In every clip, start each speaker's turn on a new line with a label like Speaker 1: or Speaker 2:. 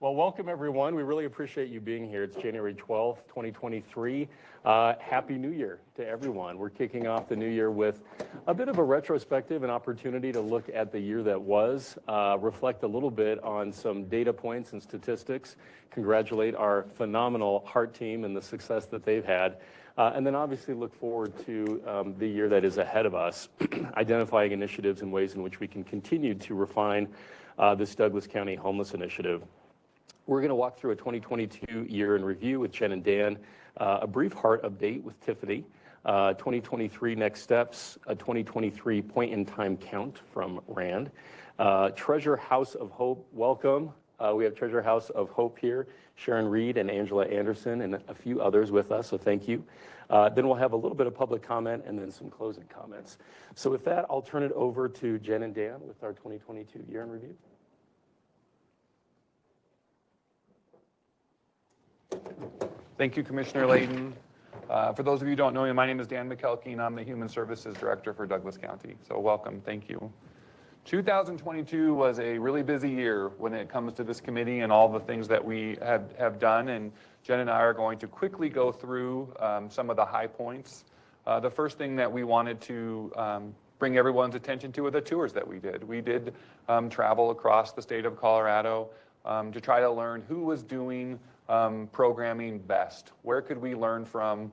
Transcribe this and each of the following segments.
Speaker 1: Well, welcome everyone. We really appreciate you being here. It's January 12th, 2023. Happy New Year to everyone. We're kicking off the new year with a bit of a retrospective, an opportunity to look at the year that was, reflect a little bit on some data points and statistics, congratulate our phenomenal Heart team and the success that they've had, and then obviously look forward to the year that is ahead of us, identifying initiatives and ways in which we can continue to refine this Douglas County Homeless Initiative. We're going to walk through a 2022 year in review with Jen and Dan, a brief Heart update with Tiffany, 2023 next steps, a 2023 point-in-time count from Rand, Treasure House of Hope, welcome. We have Treasure House of Hope here, Sharon Reed and Angela Anderson, and a few others with us, so thank you. Then we'll have a little bit of public comment and then some closing comments. So with that, I'll turn it over to Jen and Dan with our 2022 year in review.
Speaker 2: Thank you, Commissioner Layton. For those of you who don't know me, my name is Dan McKelkey, and I'm the Human Services Director for Douglas County. So welcome, thank you. 2022 was a really busy year when it comes to this committee and all the things that we have done, and Jen and I are going to quickly go through some of the high points. The first thing that we wanted to bring everyone's attention to are the tours that we did. We did travel across the state of Colorado to try to learn who was doing programming best. Where could we learn from?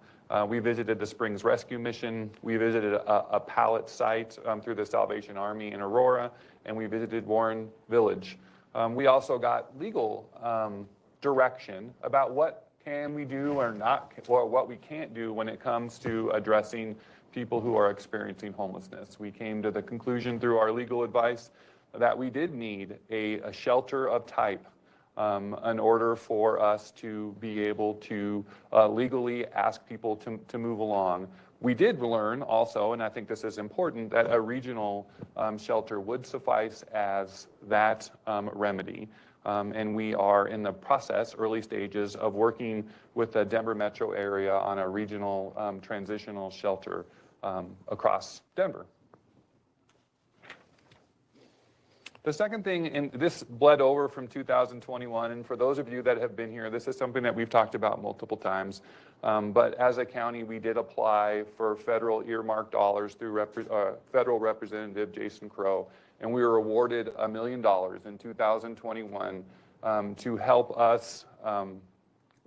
Speaker 2: We visited the Springs Rescue Mission. We visited a pallet site through the Salvation Army in Aurora, and we visited Warren Village. We also got legal direction about what can we do or not, or what we can't do when it comes to addressing people who are experiencing homelessness. We came to the conclusion through our legal advice that we did need a shelter of type in order for us to be able to legally ask people to move along. We did learn also, and I think this is important, that a regional shelter would suffice as that remedy. And we are in the process, early stages, of working with the Denver metro area on a regional transitional shelter across Denver. The second thing, and this bled over from 2021, and for those of you that have been here, this is something that we've talked about multiple times, but as a county, we did apply for federal earmarked dollars through Federal Representative Jason Crow, and we were awarded $1 million in 2021 to help us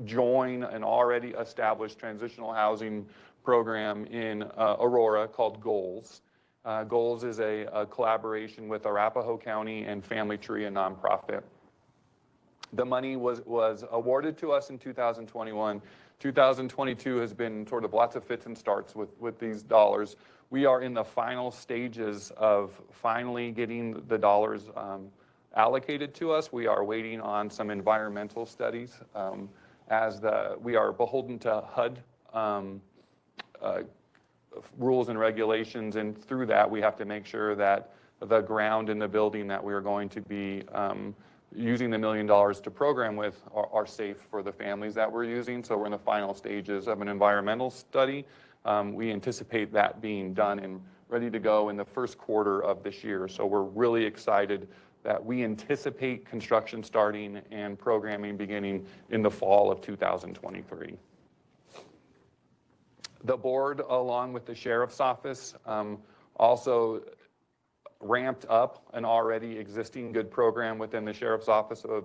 Speaker 2: join an already established transitional housing program in Aurora called GOALS. GOALS is a collaboration with Arapahoe County and Family Tree, a nonprofit. The money was awarded to us in 2021. 2022 has been sort of lots of fits and starts with these dollars. We are in the final stages of finally getting the dollars allocated to us. We are waiting on some environmental studies we are beholden to HUD rules and regulations, and through that we have to make sure that the ground in the building that we are going to be using the $1 million to program with are safe for the families that we're using. So we're in the final stages of an environmental study. We anticipate that being done and ready to go in the first quarter of this year. So we're really excited that we anticipate construction starting and programming beginning in the fall of 2023. The board, along with the sheriff's office, also ramped up an already existing good program within the sheriff's office of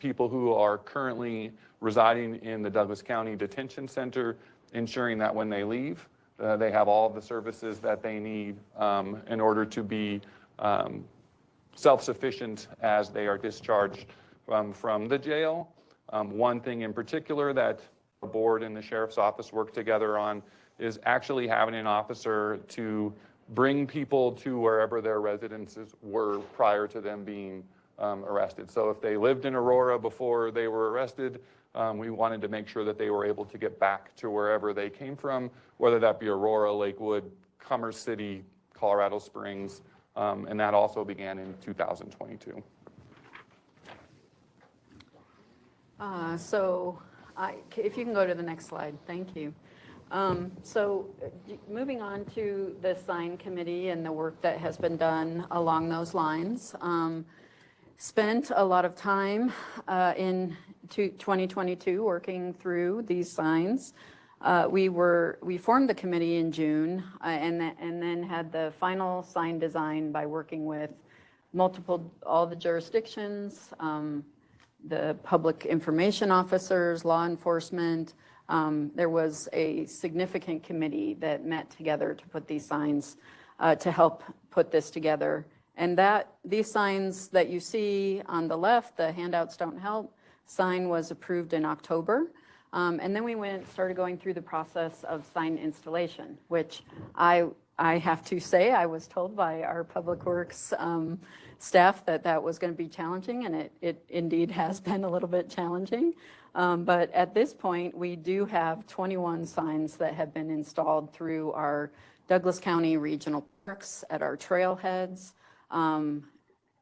Speaker 2: people who are currently residing in the Douglas County Detention Center, ensuring that when they leave, they have all of the services that they need in order to be self-sufficient as they are discharged from the jail. One thing in particular that the board and the sheriff's office work together on is actually having an officer to bring people to wherever their residences were prior to them being arrested. So if they lived in Aurora before they were arrested, we wanted to make sure that they were able to get back to wherever they came from, whether that be Aurora, Lakewood, Commerce City, Colorado Springs, and that also began in 2022.
Speaker 3: If you can go to the next slide, thank you. Moving on to the sign committee and the work that has been done along those lines. spent a lot of time in 2022 working through these signs. We formed the committee in June and then had the final sign design by working with all the jurisdictions, the public information officers, law enforcement. There was a significant committee that met together to put these signs, to help put this together. And these signs that you see on the left, the handouts don't help sign, was approved in October. And then we started going through the process of sign installation, which I have to say, I was told by our Public Works staff that was going to be challenging, and it indeed has been a little bit challenging. But at this point, we do have 21 signs that have been installed through our Douglas County regional parks at our trailheads.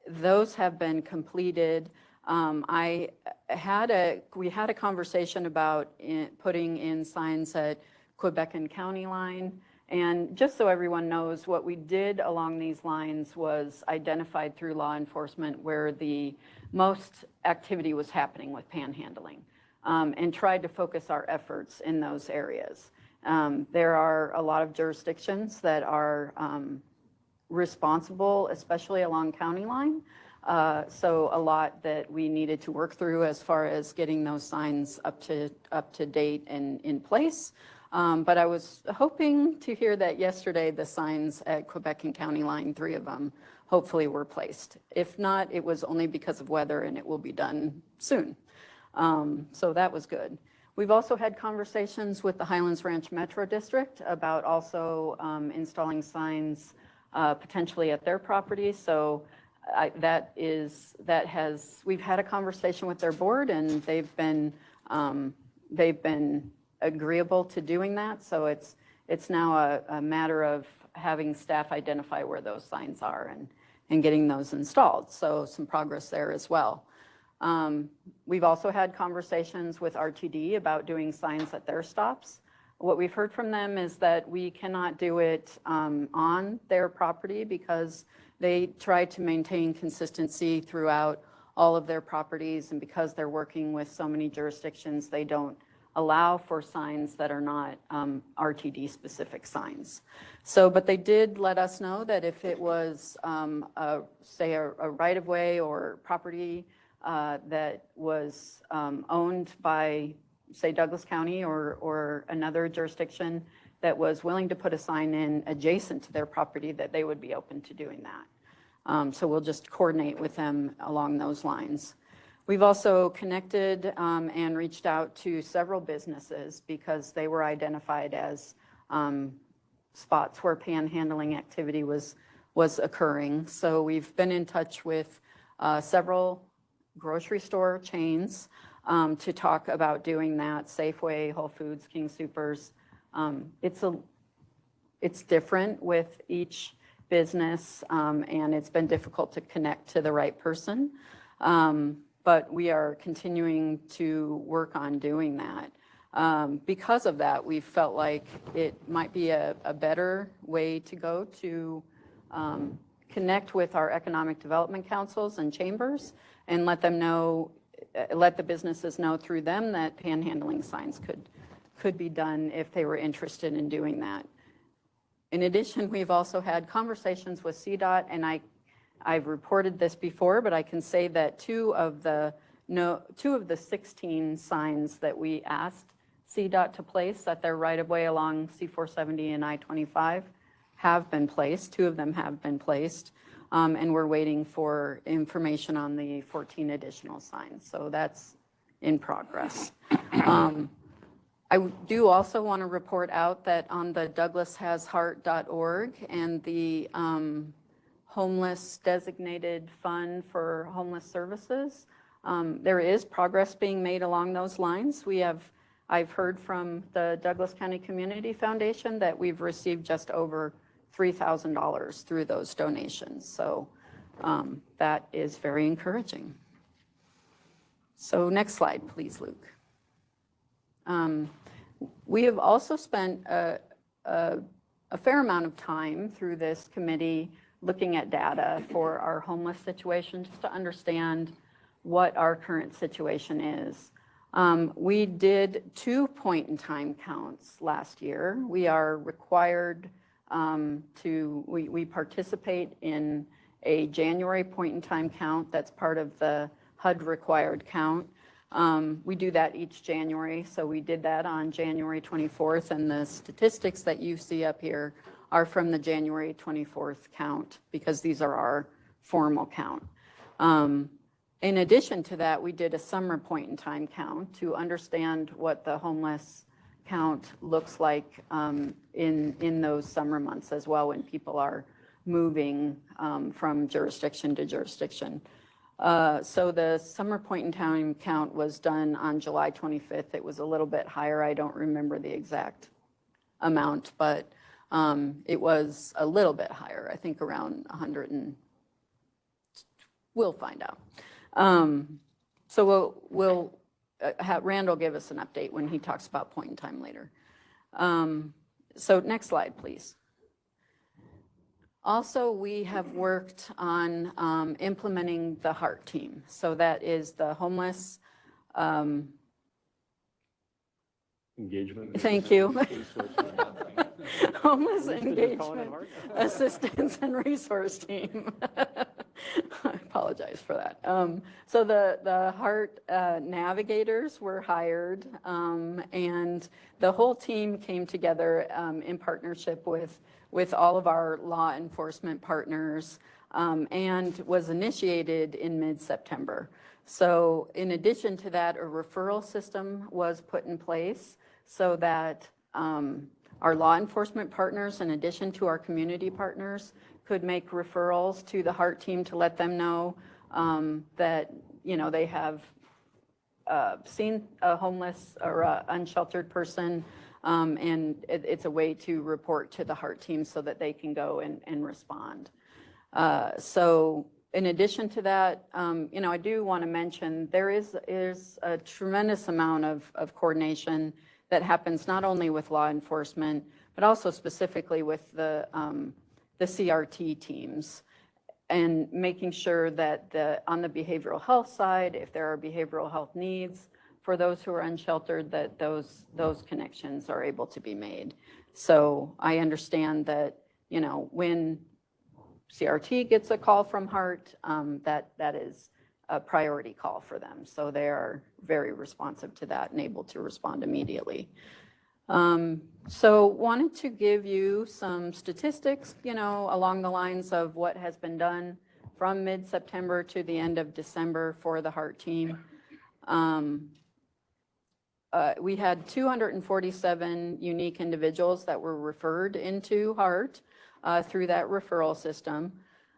Speaker 3: Those have been completed. We had a conversation about putting in signs at Quebec and County line. And just so everyone knows, what we did along these lines was identified through law enforcement where the most activity was happening with panhandling, and tried to focus our efforts in those areas. There are a lot of jurisdictions that are responsible, especially along county line. So a lot that we needed to work through as far as getting those signs up to date and in place. But I was hoping to hear that yesterday the signs at Quebec and County line, 3 of them, hopefully were placed. If not, it was only because of weather, and it will be done soon. So that was good. We've also had conversations with the Highlands Ranch Metro District about also installing signs potentially at their property. So we've had a conversation with their board, and they've been agreeable to doing that. So it's now a matter of having staff identify where those signs are and getting those installed. So some progress there as well. We've also had conversations with RTD about doing signs at their stops. What we've heard from them is that we cannot do it on their property because they try to maintain consistency throughout all of their properties, and because they're working with so many jurisdictions, they don't allow for signs that are not RTD specific signs. So, but they did let us know that if it was, say, a right-of-way or property that was owned by, say, Douglas County or another jurisdiction that was willing to put a sign in adjacent to their property, that they would be open to doing that. So we'll just coordinate with them along those lines. We've also connected and reached out to several businesses because they were identified as spots where panhandling activity was occurring. So we've been in touch with several grocery store chains to talk about doing that. Safeway, Whole Foods, King Soopers. It's different with each business, and it's been difficult to connect to the right person. But we are continuing to work on doing that. Because of that, we felt like it might be a better way to go to connect with our economic development councils and chambers and let them know, let the businesses know through them that panhandling signs could be done if they were interested in doing that. In addition, we've also had conversations with CDOT, and I've reported this before, but I can say that two of the 16 signs that we asked CDOT to place at their right-of-way along C-470 and I-25 have been placed. 2 of them have been placed, and we're waiting for information on the 14 additional signs. So that's in progress. I do also want to report out that on the douglashasheart.org and the homeless designated fund for homeless services, there is progress being made along those lines. I've heard from the Douglas County Community Foundation that we've received just over $3,000 through those donations. So that is very encouraging. So next slide, please, Luke. We have also spent a fair amount of time through this committee looking at data for our homeless situation, just to understand what our current situation is. We did 2 point-in-time counts last year. We are required we participate in a January point-in-time count. That's part of the HUD required count. We do that each January, so we did that on January 24th, and the statistics that you see up here are from the January 24th count, because these are our formal count. In addition to that, we did a summer point-in-time count to understand what the homeless count looks like in those summer months as well, when people are moving from jurisdiction to jurisdiction. So the summer point-in-time count was done on July 25th. It was a little bit higher. I don't remember the exact amount, but it was a little bit higher, I think around 100 and we'll find out. So we'll have Randall give us an update when he talks about point in time later. So next slide, please. Also, we have worked on implementing the HEART team. So that is the homeless
Speaker 1: engagement.
Speaker 3: Thank you. Homeless engagement assistance and resource team. I apologize for that. So the HEART navigators were hired, and the whole team came together in partnership with all of our law enforcement partners, and was initiated in mid-September. So in addition to that, a referral system was put in place so that our law enforcement partners, in addition to our community partners, could make referrals to the HEART team to let them know that, you know, they have seen a homeless or a unsheltered person, and it's a way to report to the HEART team so that they can go and respond. So in addition to that, you know, I do want to mention there is a tremendous amount of coordination that happens not only with law enforcement, but also specifically with the CRT teams, and making sure that on the behavioral health side, if there are behavioral health needs for those who are unsheltered, that those connections are able to be made. So I understand that, you know, when CRT gets a call from HEART, that is a priority call for them. So they are very responsive to that and able to respond immediately. So wanted to give you some statistics, you know, along the lines of what has been done from mid-September to the end of December for the HEART team. We had 247 unique individuals that were referred into HEART through that referral system.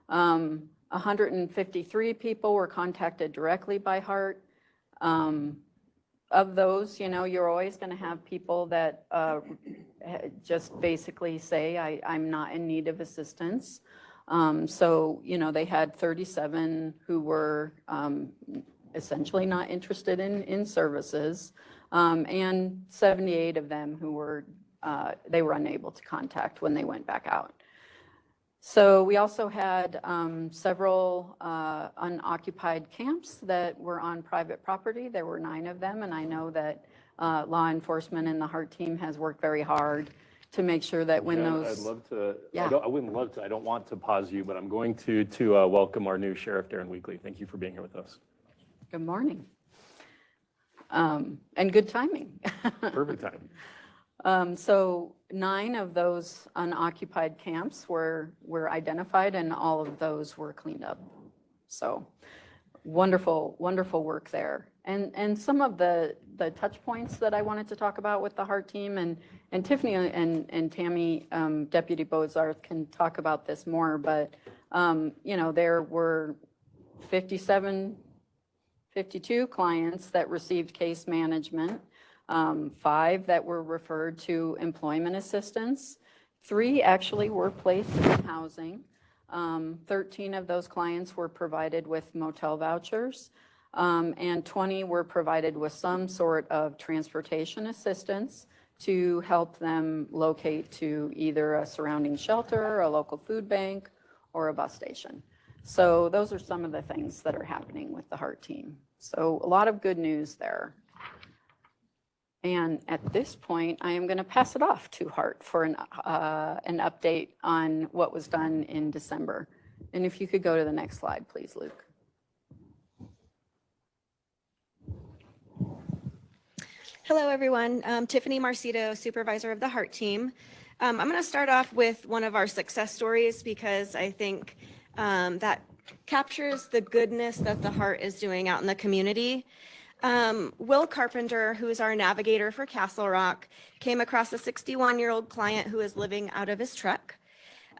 Speaker 3: 153 people were contacted directly by HEART. Of those, you know, you're always going to have people that just basically say, I'm not in need of assistance. So, you know, they had 37 who were essentially not interested in services, and 78 of them who were, they were unable to contact when they went back out. So we also had several unoccupied camps that were on private property. There were 9 of them, and I know that law enforcement and the HEART team has worked very hard to make sure that when those...
Speaker 1: I'd love to,
Speaker 3: yeah.
Speaker 1: I wouldn't love to, I don't want to pause you, but I'm going to welcome our new Sheriff, Darren Weekly. Thank you for being here with us.
Speaker 3: Good morning. And good timing.
Speaker 1: Perfect timing.
Speaker 3: So 9 of those unoccupied camps were identified, and all of those were cleaned up. So wonderful, wonderful work there. And some of the touch points that I wanted to talk about with the HEART team, and Tiffany and Tammy, Deputy Bozarth, can talk about this more, but you know, there were 52 clients that received case management, 5 that were referred to employment assistance, 3 actually were placed in housing, 13 of those clients were provided with motel vouchers, and 20 were provided with some sort of transportation assistance to help them locate to either a surrounding shelter, a local food bank, or a bus station. So those are some of the things that are happening with the HEART team. So a lot of good news there. And at this point, I am going to pass it off to HEART for an update on what was done in December. And if you could go to the next slide, please, Luke.
Speaker 4: Hello, everyone. I'm Tiffany Marcito, supervisor of the HEART team. I'm going to start off with one of our success stories because I think that captures the goodness that the HEART is doing out in the community. Will Carpenter, who is our navigator for Castle Rock, came across a 61-year-old client who is living out of his truck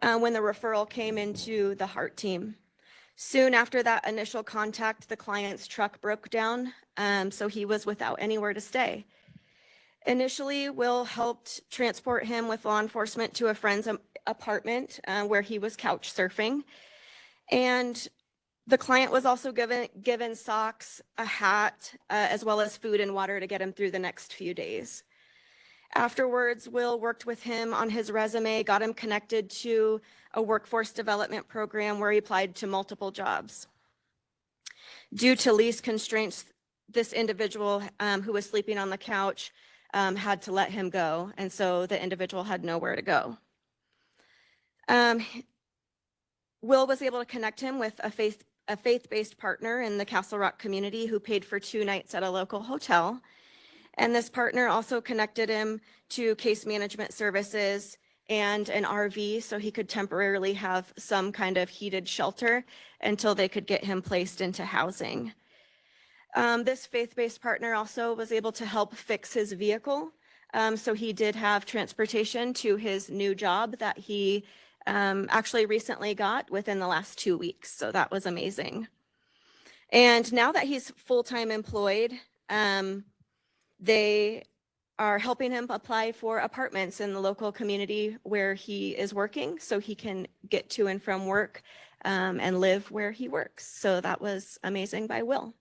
Speaker 4: when the referral came into the HEART team. Soon after that initial contact, the client's truck broke down, so he was without anywhere to stay. Initially, Will helped transport him with law enforcement to a friend's apartment where he was couch surfing. And the client was also given socks, a hat, as well as food and water to get him through the next few days. Afterwards, Will worked with him on his resume, got him connected to a workforce development program where he applied to multiple jobs. Due to lease constraints, this individual who was sleeping on the couch had to let him go, and so the individual had nowhere to go. Will was able to connect him with a faith-based partner in the Castle Rock community who paid for 2 nights at a local hotel. And this partner also connected him to case management services and an RV so he could temporarily have some kind of heated shelter until they could get him placed into housing. This faith-based partner also was able to help fix his vehicle. So he did have transportation to his new job that he actually recently got within the last 2 weeks. So that was amazing. And now that he's full-time employed, they are helping him apply for apartments in the local community where he is working so he can get to and from work and live where he works. So that was amazing by Will.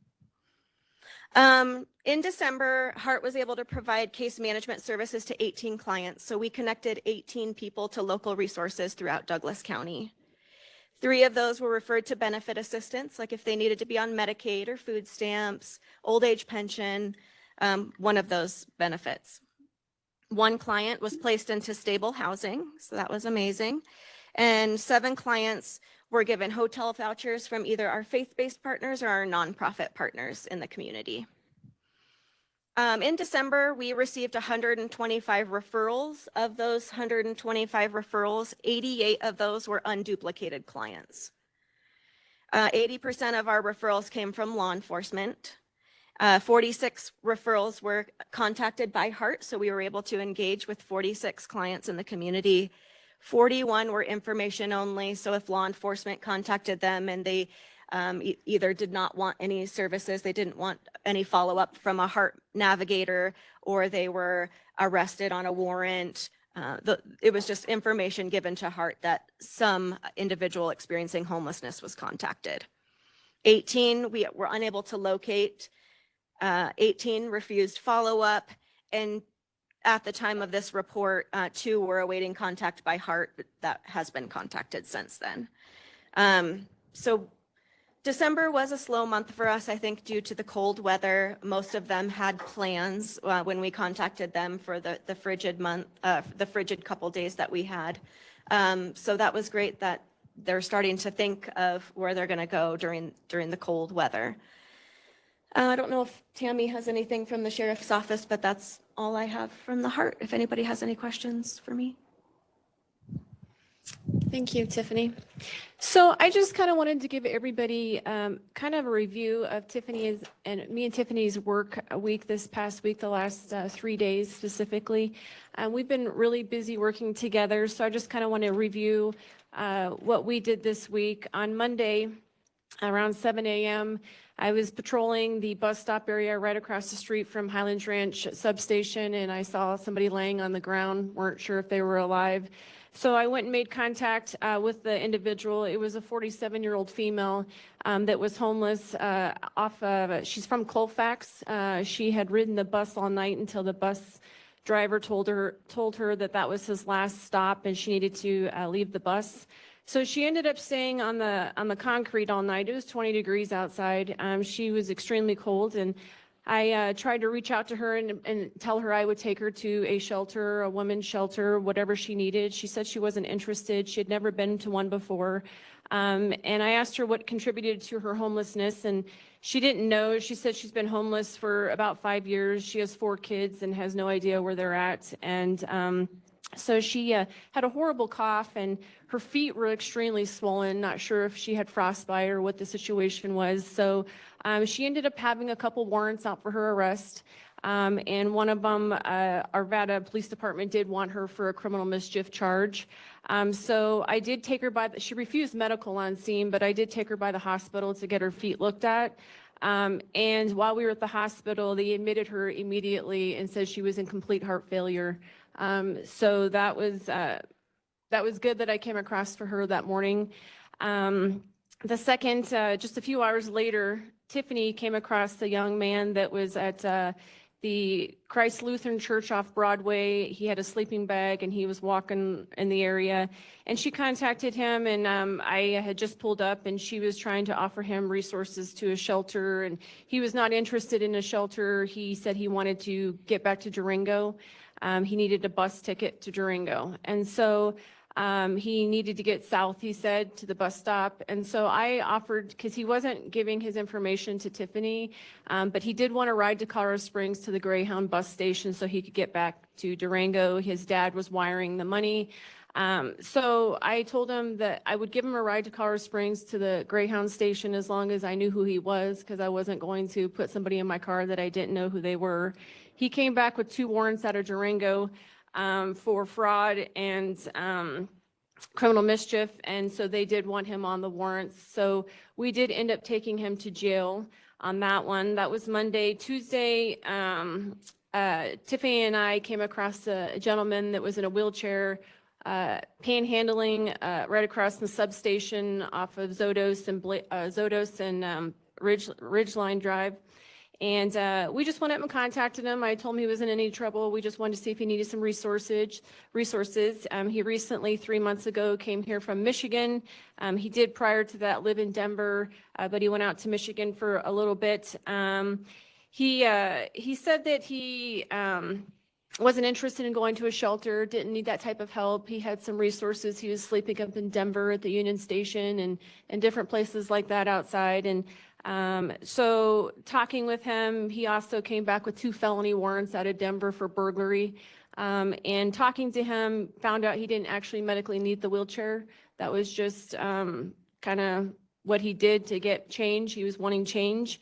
Speaker 4: In December, HEART was able to provide case management services to 18 clients. So we connected 18 people to local resources throughout Douglas County. 3 of those were referred to benefit assistance, like if they needed to be on Medicaid or food stamps, old age pension, one of those benefits. 1 client was placed into stable housing, so that was amazing. And 7 clients were given hotel vouchers from either our faith-based partners or our nonprofit partners in the community. In December, we received 125 referrals. Of those 125 referrals, 88 of those were unduplicated clients. 80% of our referrals came from law enforcement. 46 referrals were contacted by HEART, so we were able to engage with 46 clients in the community. 41 were information only, so if law enforcement contacted them and they either did not want any services, they didn't want any follow-up from a HEART navigator, or they were arrested on a warrant, it was just information given to HEART that some individual experiencing homelessness was contacted. 18 we were unable to locate, 18 refused follow-up, and at the time of this report, 2 were awaiting contact by HEART, but that has been contacted since then. So December was a slow month for us, I think, due to the cold weather. Most of them had plans when we contacted them for the frigid month, the frigid couple days that we had. So that was great that they're starting to think of where they're going to go during the cold weather. I don't know if Tammy has anything from the sheriff's office, but that's all I have from the HEART. If anybody has any questions for me.
Speaker 5: Thank you, Tiffany. So I just kind of wanted to give everybody kind of a review of Tiffany's and me and Tiffany's work week this past week, the last 3 days specifically. We've been really busy working together, so I just kind of want to review what we did this week. On Monday, around 7 a.m., I was patrolling the bus stop area right across the street from Highlands Ranch substation, and I saw somebody laying on the ground, weren't sure if they were alive. So I went and made contact with the individual. It was a 47-year-old female that was homeless she's from Colfax. She had ridden the bus all night until the bus driver told her that that was his last stop and she needed to leave the bus. So she ended up staying on the concrete all night. It was 20 degrees outside. She was extremely cold, and I tried to reach out to her and tell her I would take her to a shelter, a women's shelter, whatever she needed. She said she wasn't interested. She had never been to one before. And I asked her what contributed to her homelessness, and she didn't know. She said she's been homeless for about 5 years. She has 4 kids and has no idea where they're at. And so she had a horrible cough, and her feet were extremely swollen. Not sure if she had frostbite or what the situation was. So she ended up having a couple warrants out for her arrest. And one of them, Arvada Police Department did want her for a criminal mischief charge. So I did take her she refused medical on scene, but I did take her by the hospital to get her feet looked at. And while we were at the hospital, they admitted her immediately and said she was in complete heart failure. So that was good that I came across for her that morning. The second, just a few hours later, Tiffany came across a young man that was at the Christ Lutheran Church off Broadway. He had a sleeping bag and he was walking in the area, and she contacted him, and I had just pulled up, and she was trying to offer him resources to a shelter, and he was not interested in a shelter. He said he wanted to get back to Durango. He needed a bus ticket to Durango, and so he needed to get south, he said, to the bus stop. And so I offered, because he wasn't giving his information to Tiffany, but he did want to ride to Colorado Springs to the Greyhound bus station so he could get back to Durango. His dad was wiring the money. So I told him that I would give him a ride to Colorado Springs to the Greyhound station as long as I knew who he was, because I wasn't going to put somebody in my car that I didn't know who they were. He came back with 2 warrants out of Durango for fraud and criminal mischief, and so they did want him on the warrants. So we did end up taking him to jail on that one. That was Monday. Tuesday, Tiffany and I came across a gentleman that was in a wheelchair panhandling right across the substation off of Zodos and Ridgeline Drive. And we just went up and contacted him. I told him he wasn't in any trouble. We just wanted to see if he needed some resources. He recently, 3 months ago, came here from Michigan. He did prior to that live in Denver, but he went out to Michigan for a little bit. He said that he wasn't interested in going to a shelter, didn't need that type of help. He had some resources. He was sleeping up in Denver at the Union Station and different places like that outside. And so talking with him, he also came back with 2 felony warrants out of Denver for burglary. And talking to him, found out he didn't actually medically need the wheelchair. That was just kind of what he did to get change. He was wanting change.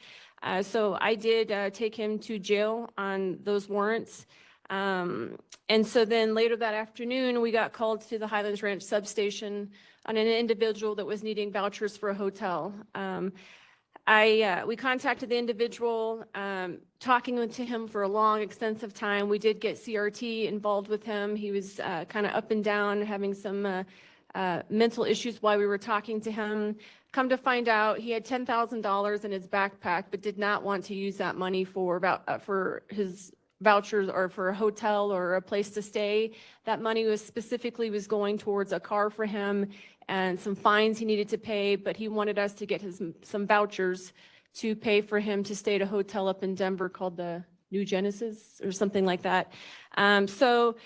Speaker 5: So I did take him to jail on those warrants. And so then later that afternoon, we got called to the Highlands Ranch substation on an individual that was needing vouchers for a hotel. We contacted the individual, talking to him for a long, extensive time. We did get CRT involved with him. He was kind of up and down, having some mental issues while we were talking to him. Come to find out, he had $10,000 in his backpack, but did not want to use that money for his vouchers or for a hotel or a place to stay. That money was going towards a car for him and some fines he needed to pay, but he wanted us to get some vouchers to pay for him to stay at a hotel up in Denver called the New Genesis or something like that. So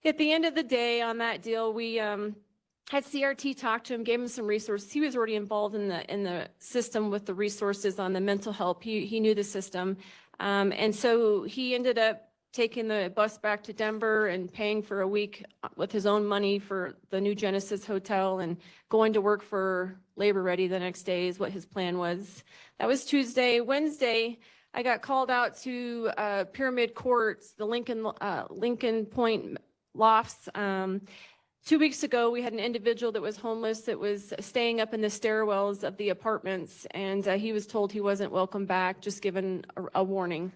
Speaker 5: at the end of the day on that deal, we had CRT talk to him, gave him some resources. He was already involved in the system with the resources on the mental health. He knew the system. And so he ended up taking the bus back to Denver and paying for a week with his own money for the New Genesis Hotel and going to work for Labor Ready the next day is what his plan was. That was Tuesday. Wednesday, I got called out to Pyramid Courts, the Lincoln Point Lofts. 2 weeks ago, we had an individual that was homeless that was staying up in the stairwells of the apartments, and he was told he wasn't welcome back, just given a warning.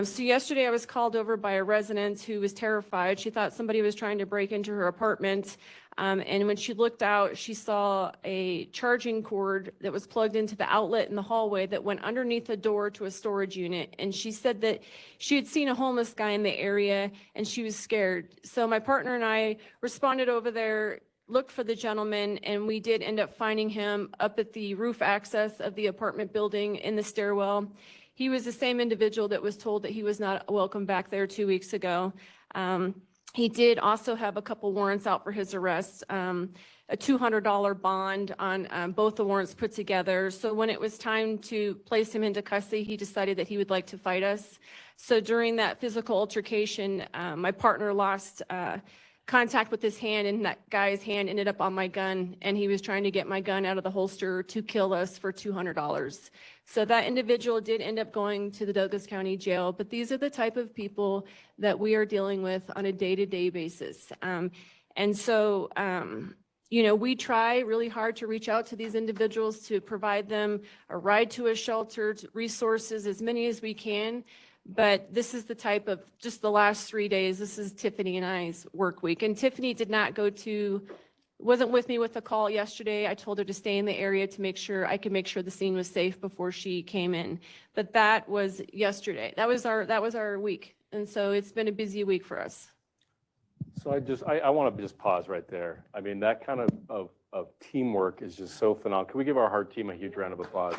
Speaker 5: So yesterday I was called over by a resident who was terrified. She thought somebody was trying to break into her apartment. And when she looked out, she saw a charging cord that was plugged into the outlet in the hallway that went underneath the door to a storage unit. And she said that she had seen a homeless guy in the area and she was scared. So my partner and I responded over there, looked for the gentleman, and we did end up finding him up at the roof access of the apartment building in the stairwell. He was the same individual that was told that he was not welcome back there 2 weeks ago. He did also have a couple warrants out for his arrest, a $200 bond on both the warrants put together. So when it was time to place him into custody, he decided that he would like to fight us. So during that physical altercation, my partner lost contact with his hand, and that guy's hand ended up on my gun, and he was trying to get my gun out of the holster to kill us for $200. So that individual did end up going to the Douglas County Jail, but these are the type of people that we are dealing with on a day-to-day basis. And so, you know, we try really hard to reach out to these individuals to provide them a ride to a shelter, resources, as many as we can. But this is the type of, just the last 3 days, this is Tiffany and I's work week. And Tiffany did not wasn't with me with the call yesterday. I told her to stay in the area to make sure I could make sure the scene was safe before she came in. But that was yesterday. That was our week. And so it's been a busy week for us.
Speaker 1: So I want to just pause right there. I mean, that kind of teamwork is just so phenomenal. Can we give our heart team a huge round of applause?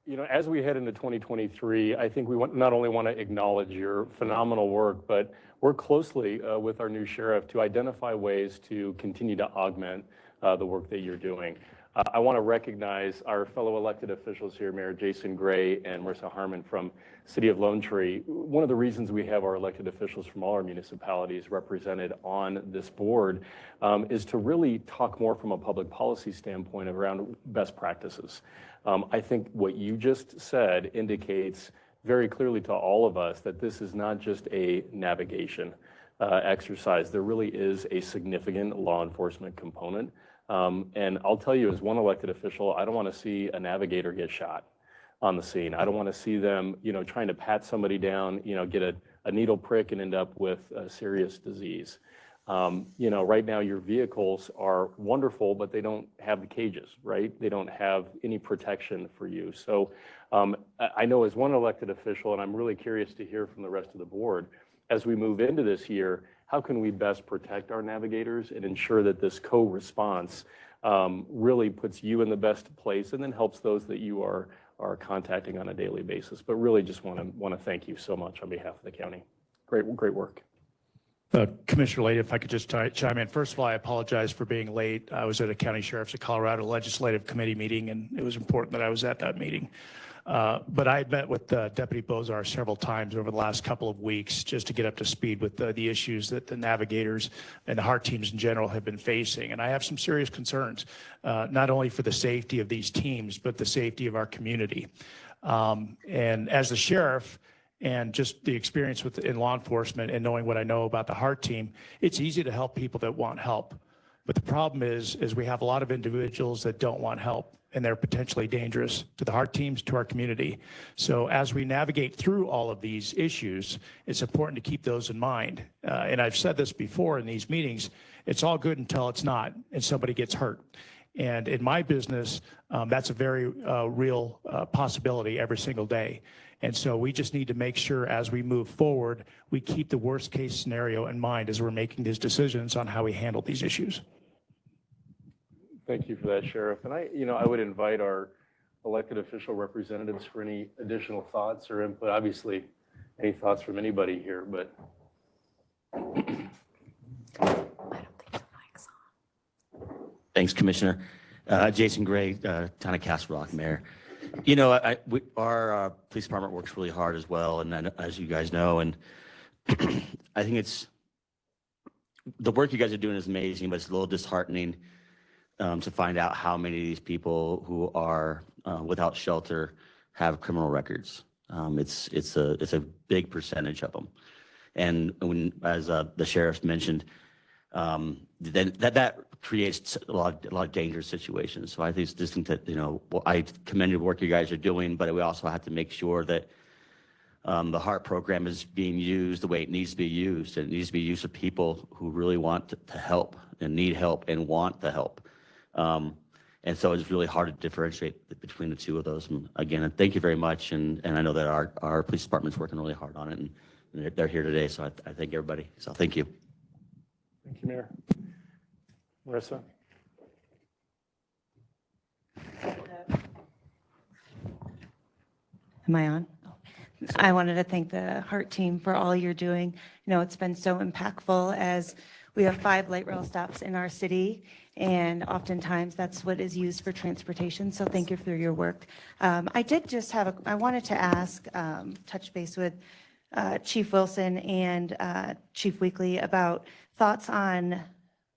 Speaker 1: You know, as we head into 2023, I think we not only want to acknowledge your phenomenal work, but work closely with our new sheriff to identify ways to continue to augment the work that you're doing. I want to recognize our fellow elected officials here, Mayor Jason Gray and Marissa Harmon from City of Lone Tree. One of the reasons we have our elected officials from all our municipalities represented on this board is to really talk more from a public policy standpoint around best practices. I think what you just said indicates very clearly to all of us that this is not just a navigation exercise. There really is a significant law enforcement component. And I'll tell you, as one elected official, I don't want to see a navigator get shot on the scene. I don't want to see them, you know, trying to pat somebody down, you know, get a needle prick and end up with a serious disease. You know, right now your vehicles are wonderful, but they don't have the cages, right? They don't have any protection for you. So I know as one elected official, and I'm really curious to hear from the rest of the board, as we move into this year, how can we best protect our navigators and ensure that this co-response really puts you in the best place and then helps those that you are contacting on a daily basis? But really just want to thank you so much on behalf of the county. Great work.
Speaker 6: Commissioner Lade, if I could just chime in. First of all, I apologize for being late. I was at a County Sheriff's of Colorado Legislative Committee meeting, and it was important that I was at that meeting. But I had met with Deputy Bozar several times over the last couple of weeks just to get up to speed with the issues that the navigators and the HART teams in general have been facing. And I have some serious concerns, not only for the safety of these teams, but the safety of our community. And as the sheriff, and just the experience in law enforcement and knowing what I know about the HART team, it's easy to help people that want help. But the problem is we have a lot of individuals that don't want help, and they're potentially dangerous to the HART teams, to our community. So as we navigate through all of these issues, it's important to keep those in mind. And I've said this before in these meetings, it's all good until it's not, and somebody gets hurt. And in my business, that's a very real possibility every single day. And so we just need to make sure as we move forward, we keep the worst case scenario in mind as we're making these decisions on how we handle these issues.
Speaker 1: Thank you for that, Sheriff. And I would invite our elected official representatives for any additional thoughts or input. Obviously, any thoughts from anybody here, but.
Speaker 3: I don't think the mic's on.
Speaker 7: Thanks, Commissioner. Jason Gray, Town of Castle Rock Mayor. You know, our police department works really hard as well, and as you guys know, and I think the work you guys are doing is amazing, but it's a little disheartening to find out how many of these people who are without shelter have criminal records. It's a big percentage of them, and when, as the sheriff mentioned, then that creates a lot of dangerous situations. So I just think that, you know, I commend the work you guys are doing, but we also have to make sure that the HART program is being used the way it needs to be used. It needs to be used for people who really want to help and need help and want the help. And so it's really hard to differentiate between the two of those. And again, thank you very much. And I know that our police department's working really hard on it. And and they're here today, so I thank everybody. So thank you.
Speaker 1: Thank you, Mayor. Marissa?
Speaker 8: Am I on? Oh. I wanted to thank the Heart team for all you're doing. You know, it's been so impactful as we have 5 light rail stops in our city, and oftentimes that's what is used for transportation. So thank you for your work. I did just have I wanted to ask, touch base with Chief Wilson and Chief Weekly about thoughts on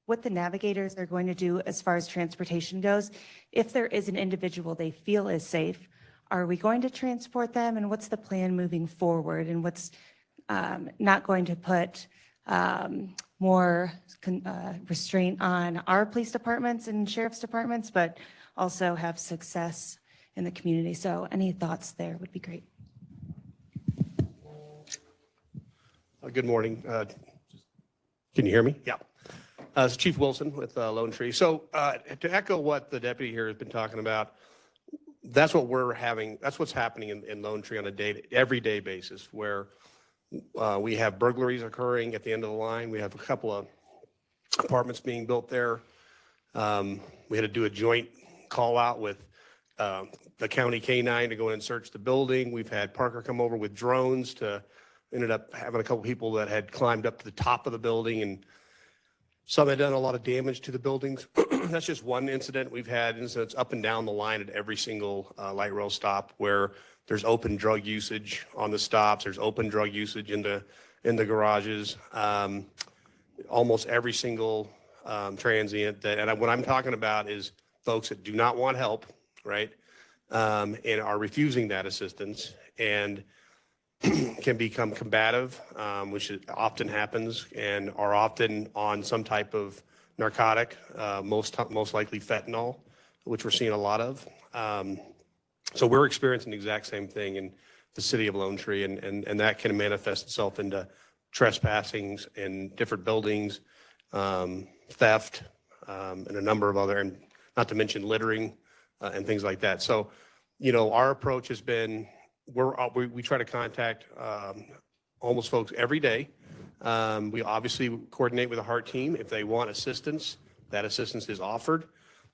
Speaker 8: what the navigators are going to do as far as transportation goes. If there is an individual they feel is safe, are we going to transport them, and what's the plan moving forward, and what's not going to put more restraint on our police departments and sheriff's departments, but also have success in the community? So any thoughts there would be great.
Speaker 9: Good morning. Can you hear me? Yeah. It's Chief Wilson with Lone Tree. So to echo what the deputy here has been talking about, that's what we're having. That's what's happening in Lone Tree on a everyday basis, where we have burglaries occurring at the end of the line. We have a couple of apartments being built there. We had to do a joint call out with the county K-9 to go in and search the building. We've had Parker come over with drones ended up having a couple people that had climbed up to the top of the building, and some had done a lot of damage to the buildings. That's just one incident. We've had incidents up and down the line at every single light rail stop where there's open drug usage on the stops. There's open drug usage in the garages. Almost every single transient and what I'm talking about is folks that do not want help, right? And are refusing that assistance and can become combative, which often happens, and are often on some type of narcotic, most likely fentanyl, which we're seeing a lot of. So we're experiencing the exact same thing in the city of Lone Tree, and that can manifest itself into trespassings in different buildings, theft, and a number of other, and not to mention littering and things like that. So, you know, our approach has been, we try to contact almost folks every day. We obviously coordinate with the Heart team. If they want assistance, that assistance is offered.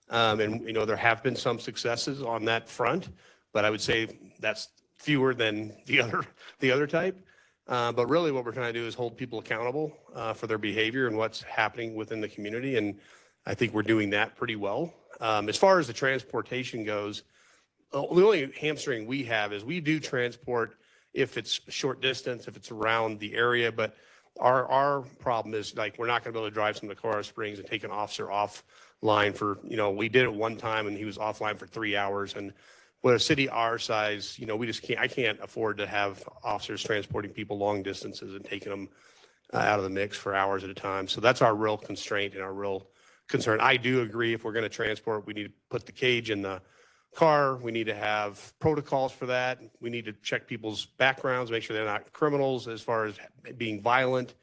Speaker 9: And, you know, there have been some successes on that front, but I would say that's fewer than the other type. But really what we're trying to do is hold people accountable for their behavior and what's happening within the community. And I think we're doing that pretty well. As far as the transportation goes, the only hamstring we have is we do transport if it's short distance, if it's around the area, but our problem is, like, we're not going to be able to drive some of the Colorado Springs and take an officer offline for, you know, we did it one time and he was offline for 3 hours. And with a city our size, you know, I can't afford to have officers transporting people long distances and taking them out of the mix for hours at a time. So that's our real constraint and our real concern. I do agree, if we're going to transport, we need to put the cage in the car. We need to have protocols for that. We need to check people's backgrounds, make sure they're not criminals as far as being violent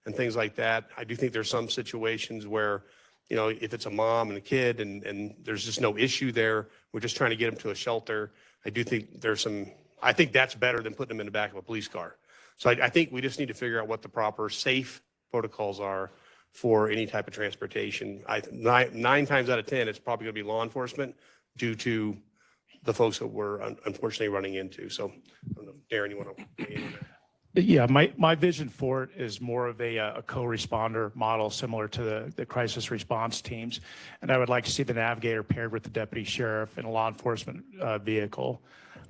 Speaker 9: and things like that. I do think there's some situations where, you know, if it's a mom and a kid and there's just no issue there, we're just trying to get them to a shelter. I do think I think that's better than putting them in the back of a police car. So I think we just need to figure out what the proper safe protocols are for any type of transportation. 9 times out of 10, it's probably going to be law enforcement due to the folks that we're unfortunately running into. So, I don't know, Darren, you want to weigh in on that?
Speaker 6: Yeah, my vision for it is more of a co-responder model similar to the crisis response teams. And I would like to see the navigator paired with the deputy sheriff in a law enforcement vehicle.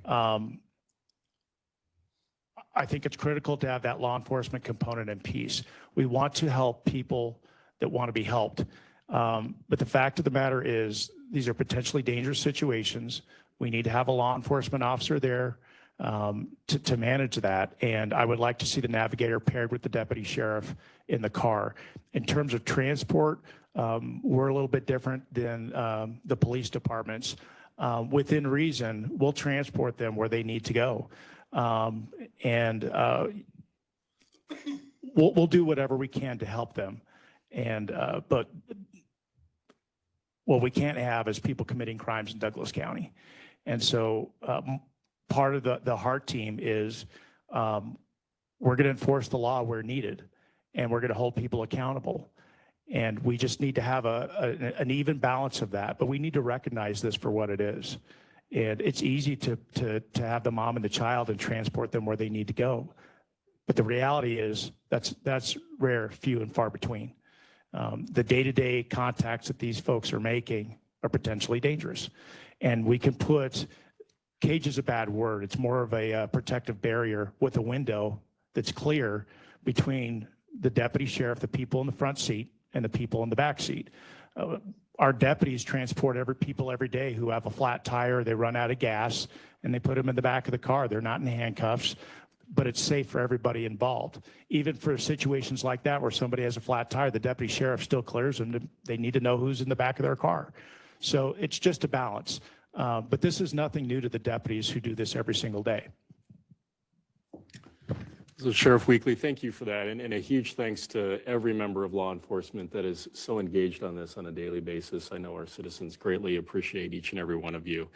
Speaker 6: I think it's critical to have that law enforcement component in peace. We want to help people that want to be helped. But the fact of the matter is, these are potentially dangerous situations. We need to have a law enforcement officer there to manage that. And I would like to see the navigator paired with the deputy sheriff in the car. In terms of transport, we're a little bit different than the police departments. Within reason, we'll transport them where they need to go. And we'll do whatever we can to help them. And but what we can't have is people committing crimes in Douglas County. And so part of the Heart team is we're going to enforce the law where needed, and we're going to hold people accountable. And we just need to have an even balance of that, but we need to recognize this for what it is. And it's easy to have the mom and the child and transport them where they need to go. But the reality is that's rare, few and far between. The day-to-day contacts that these folks are making are potentially dangerous. And we can put, cage is a bad word. It's more of a protective barrier with a window that's clear between the deputy sheriff, the people in the front seat, and the people in the back seat. Our deputies transport people every day who have a flat tire, they run out of gas, and they put them in the back of the car. They're not in handcuffs, but it's safe for everybody involved. Even for situations like that where somebody has a flat tire, the deputy sheriff still clears them. They need to know who's in the back of their car. So it's just a balance. But this is nothing new to the deputies who do this every single day.
Speaker 1: So Sheriff Weekly, thank you for that. And a huge thanks to every member of law enforcement that is so engaged on this on a daily basis. I know our citizens greatly appreciate each and every one of you.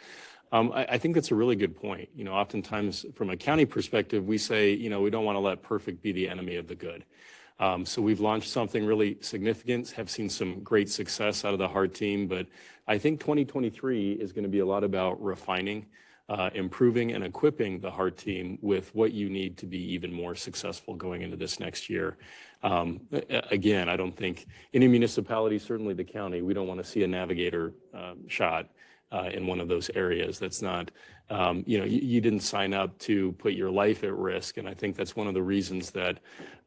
Speaker 1: I think that's a really good point. You know, oftentimes from a county perspective, we say, you know, we don't want to let perfect be the enemy of the good. So we've launched something really significant, have seen some great success out of the HEART team, but I think 2023 is going to be a lot about refining, improving and equipping the HEART team with what you need to be even more successful going into this next year. Again, I don't think any municipality, certainly the county, we don't want to see a navigator shot in one of those areas. That's not, you know, you didn't sign up to put your life at risk. And I think that's one of the reasons that,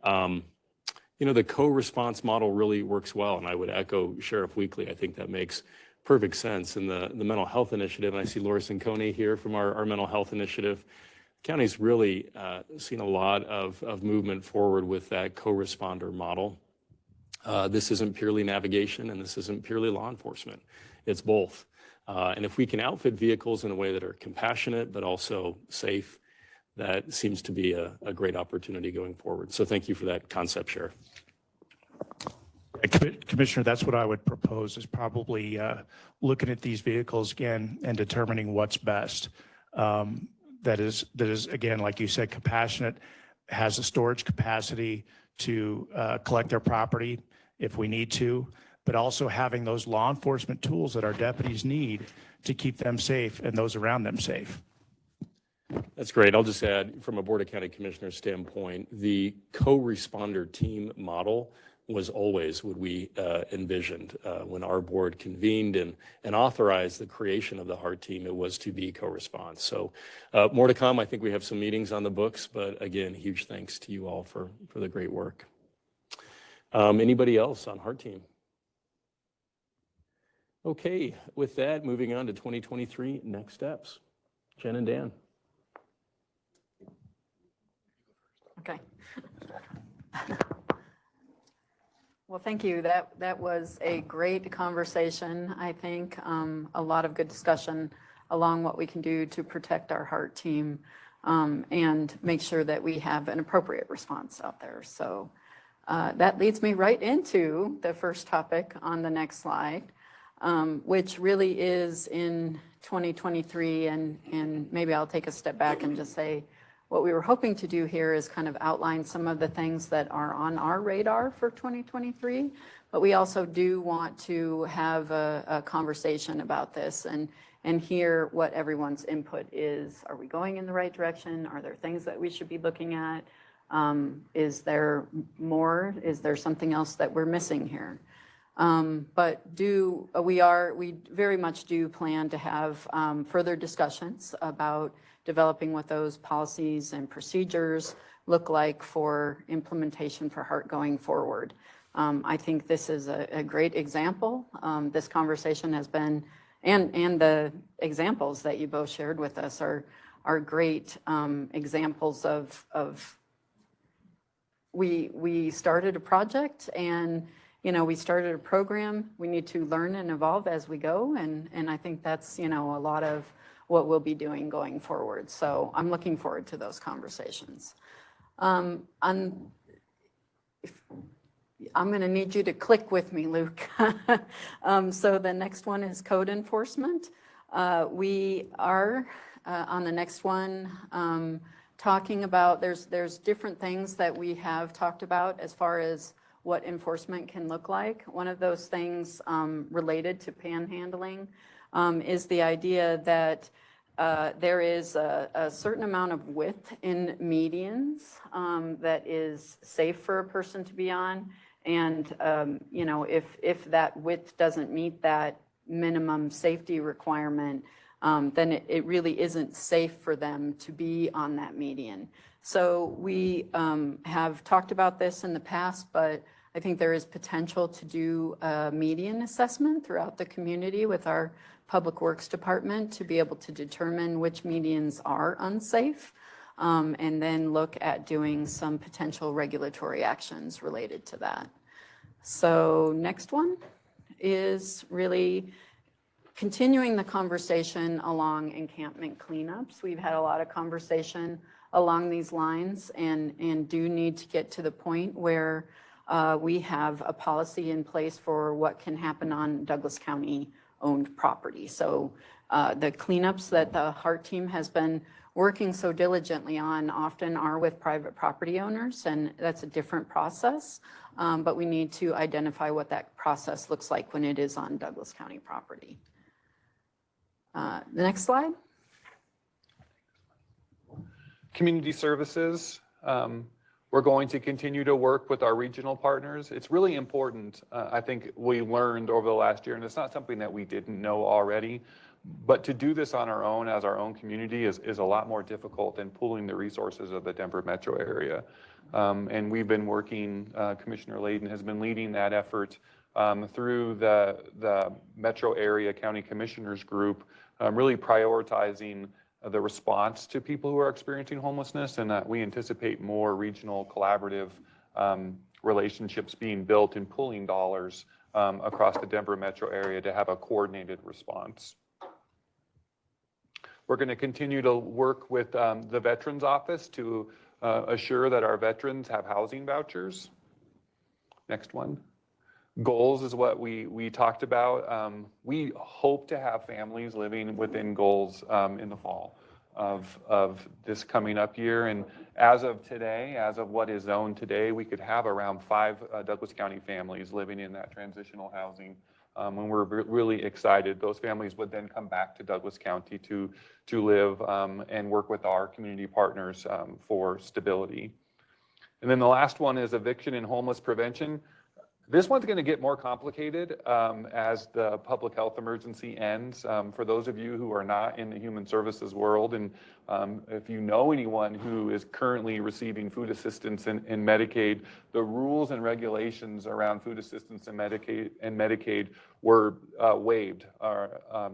Speaker 1: you know, the co-response model really works well. And I would echo Sheriff Weekly. I think that makes perfect sense. In the mental health initiative, and I see Laura Cincone here from our mental health initiative, the county's really seen a lot of movement forward with that co-responder model. This isn't purely navigation and this isn't purely law enforcement. It's both. And if we can outfit vehicles in a way that are compassionate but also safe, that seems to be a great opportunity going forward. So thank you for that concept, Sheriff.
Speaker 6: Commissioner, that's what I would propose, is probably looking at these vehicles again and determining what's best. That is again, like you said, compassionate, has the storage capacity to collect their property if we need to, but also having those law enforcement tools that our deputies need to keep them safe and those around them safe.
Speaker 1: That's great. I'll just add, from a Board of County Commissioners standpoint, the co-responder team model was always what we envisioned when our board convened and authorized the creation of the HEART team. It was to be co-response. So more to come. I think we have some meetings on the books, but again, huge thanks to you all for the great work. Anybody else on HEART team? Okay, with that, moving on to 2023 next steps. Jen and Dan.
Speaker 3: Okay. Well, thank you. That was a great conversation, I think. A lot of good discussion along what we can do to protect our HEART team and make sure that we have an appropriate response out there. So that leads me right into the first topic on the next slide, which really is in 2023. And maybe I'll take a step back and just say, what we were hoping to do here is kind of outline some of the things that are on our radar for 2023, but we also do want to have a conversation about this and hear what everyone's input is. Are we going in the right direction? Are there things that we should be looking at? Is there more? Is there something else that we're missing here? But we very much do plan to have further discussions about developing what those policies and procedures look like for implementation for HEART going forward. I think this is a great example. This conversation has been, and the examples that you both shared with us are great examples of we started a project and we started a program. We need to learn and evolve as we go, and I think that's a lot of what we'll be doing going forward. So I'm looking forward to those conversations. I'm going to need you to click with me, Luke. So the next one is code enforcement. We are on the next one talking about, there's different things that we have talked about as far as what enforcement can look like. One of those things related to panhandling is the idea that there is a certain amount of width in medians that is safe for a person to be on. And, you know, if that width doesn't meet that minimum safety requirement, then it really isn't safe for them to be on that median. So we have talked about this in the past, but I think there is potential to do a median assessment throughout the community with our Public Works Department to be able to determine which medians are unsafe, and then look at doing some potential regulatory actions related to that. So next one is really continuing the conversation along encampment cleanups. We've had a lot of conversation along these lines and do need to get to the point where we have a policy in place for what can happen on Douglas County owned property. So the cleanups that the HART team has been working so diligently on often are with private property owners, and that's a different process. But we need to identify what that process looks like when it is on Douglas County property. The next slide.
Speaker 2: Community services. We're going to continue to work with our regional partners. It's really important, I think we learned over the last year, and it's not something that we didn't know already, but to do this on our own as our own community is a lot more difficult than pooling the resources of the Denver metro area. And we've been working, Commissioner Layden has been leading that effort through the metro area county commissioners group, really prioritizing the response to people who are experiencing homelessness, and that we anticipate more regional collaborative relationships being built and pooling dollars across the Denver metro area to have a coordinated response. We're going to continue to work with the Veterans Office to assure that our veterans have housing vouchers. Next one. Goals is what we talked about. We hope to have families living within goals in the fall of this coming up year. And as of today, as of what is zoned today, we could have around 5 Douglas County families living in that transitional housing. And we're really excited. Those families would then come back to Douglas County to live and work with our community partners for stability. And then the last one is eviction and homeless prevention. This one's going to get more complicated as the public health emergency ends. For those of you who are not in the human services world, and if you know anyone who is currently receiving food assistance in Medicaid, the rules and regulations around food assistance and Medicaid were waived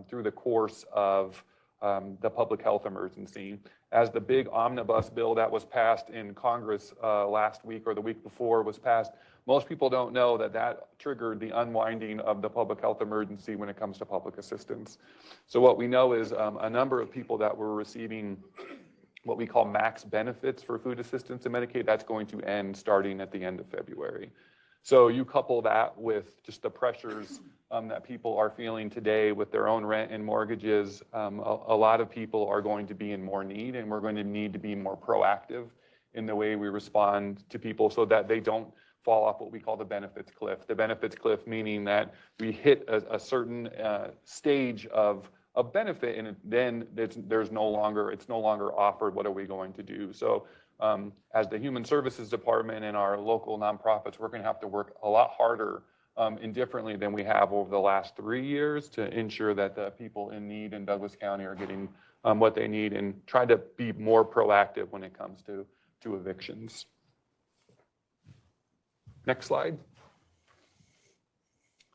Speaker 2: through the course of the public health emergency. As the big omnibus bill that was passed in Congress last week or the week before was passed, most people don't know that that triggered the unwinding of the public health emergency when it comes to public assistance. So what we know is a number of people that were receiving what we call max benefits for food assistance and Medicaid, that's going to end starting at the end of February. So you couple that with just the pressures that people are feeling today with their own rent and mortgages, a lot of people are going to be in more need, and we're going to need to be more proactive in the way we respond to people so that they don't fall off what we call the benefits cliff. The benefits cliff meaning that we hit a certain stage of benefit, and then it's no longer offered. What are we going to do? So as the Human Services Department and our local nonprofits, we're going to have to work a lot harder and differently than we have over the last 3 years to ensure that the people in need in Douglas County are getting what they need, and try to be more proactive when it comes to evictions. Next slide.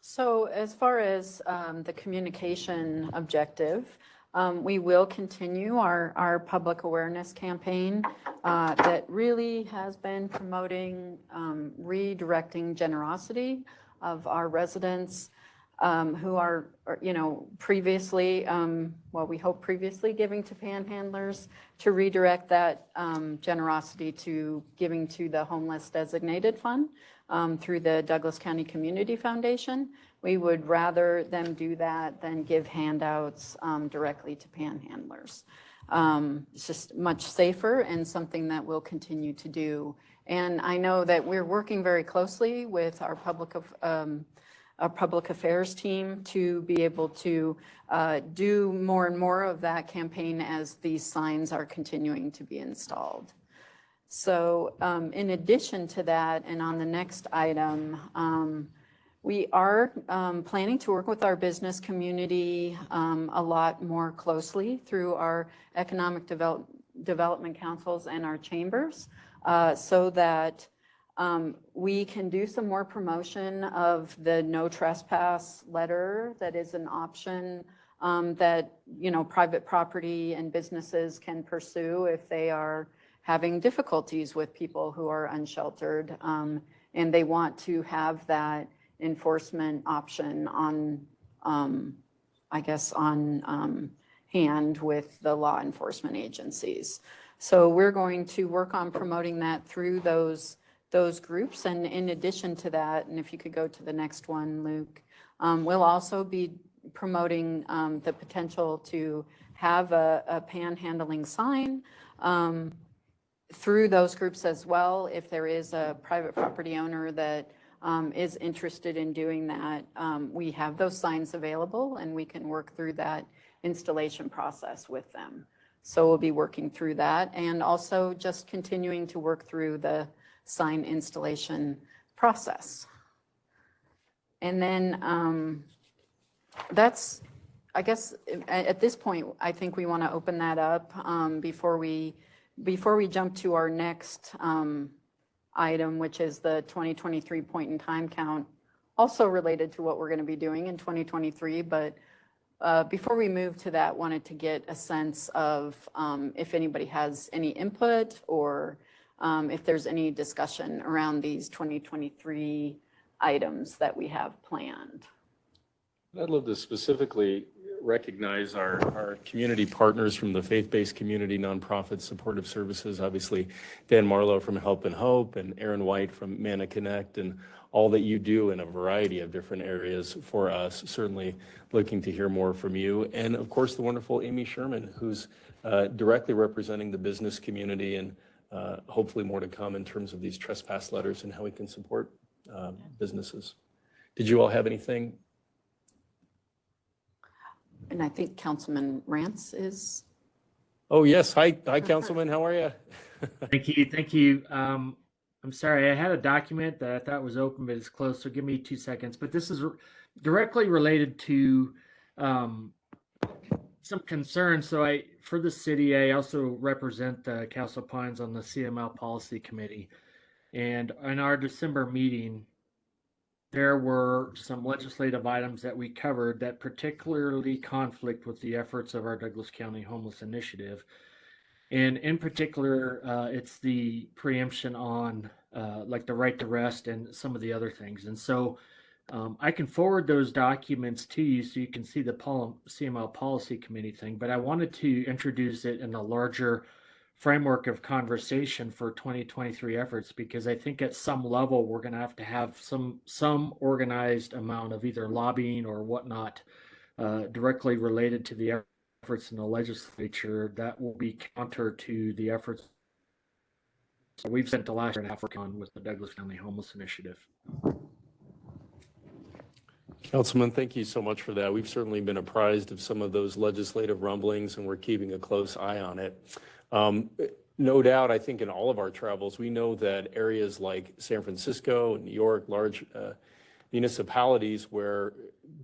Speaker 3: So as far as the communication objective, we will continue our public awareness campaign that really has been promoting redirecting generosity of our residents who are, previously, we hope previously giving to panhandlers, to redirect that generosity to giving to the homeless designated fund through the Douglas County Community Foundation. We would rather them do that than give handouts directly to panhandlers. It's just much safer and something that we'll continue to do. And I know that we're working very closely with our public affairs team to be able to do more and more of that campaign as these signs are continuing to be installed. So in addition to that, and on the next item, we are planning to work with our business community a lot more closely through our economic development councils and our chambers so that we can do some more promotion of the no trespass letter that is an option that, you know, private property and businesses can pursue if they are having difficulties with people who are unsheltered and they want to have that enforcement option on, I guess, on hand with the law enforcement agencies. So we're going to work on promoting that through those groups. And in addition to that, and if you could go to the next one, Luke, we'll also be promoting the potential to have a panhandling sign through those groups as well. If there is a private property owner that is interested in doing that, we have those signs available and we can work through that installation process with them. So we'll be working through that and also just continuing to work through the sign installation process. And then that's, I guess, at this point, I think we want to open that up before we jump to our next item, which is the 2023 point in time count, also related to what we're going to be doing in 2023. But before we move to that, wanted to get a sense of if anybody has any input or if there's any discussion around these 2023 items that we have planned.
Speaker 1: I'd love to specifically recognize our community partners from the faith-based community, nonprofit supportive services, obviously Dan Marlowe from Help and Hope and Aaron White from Mana Connect, and all that you do in a variety of different areas for us. Certainly looking to hear more from you. And of course, the wonderful Amy Sherman, who's directly representing the business community, and hopefully more to come in terms of these trespass letters and how we can support businesses. Did you all have anything?
Speaker 3: And I think Councilman Rance is.
Speaker 1: Oh, yes. Hi, Councilman. How are you?
Speaker 10: Thank you. Thank you. I'm sorry, I had a document that I thought was open, but it's closed, so give me 2 seconds. But this is directly related to some concerns. So for the city, I also represent the Castle Pines on the CML Policy Committee. And in our December meeting, there were some legislative items that we covered that particularly conflict with the efforts of our Douglas County Homeless Initiative. And in particular, it's the preemption on like the right to rest and some of the other things. And so I can forward those documents to you so you can see the CML Policy Committee thing, but I wanted to introduce it in a larger framework of conversation for 2023 efforts, because I think at some level we're going to have some organized amount of either lobbying or whatnot directly related to the efforts in the legislature that will be counter to the efforts we've spent the last year and a half working on with the Douglas County Homeless Initiative.
Speaker 1: Councilman, thank you so much for that. We've certainly been apprised of some of those legislative rumblings, and we're keeping a close eye on it. No doubt, I think in all of our travels, we know that areas like San Francisco, New York, large municipalities where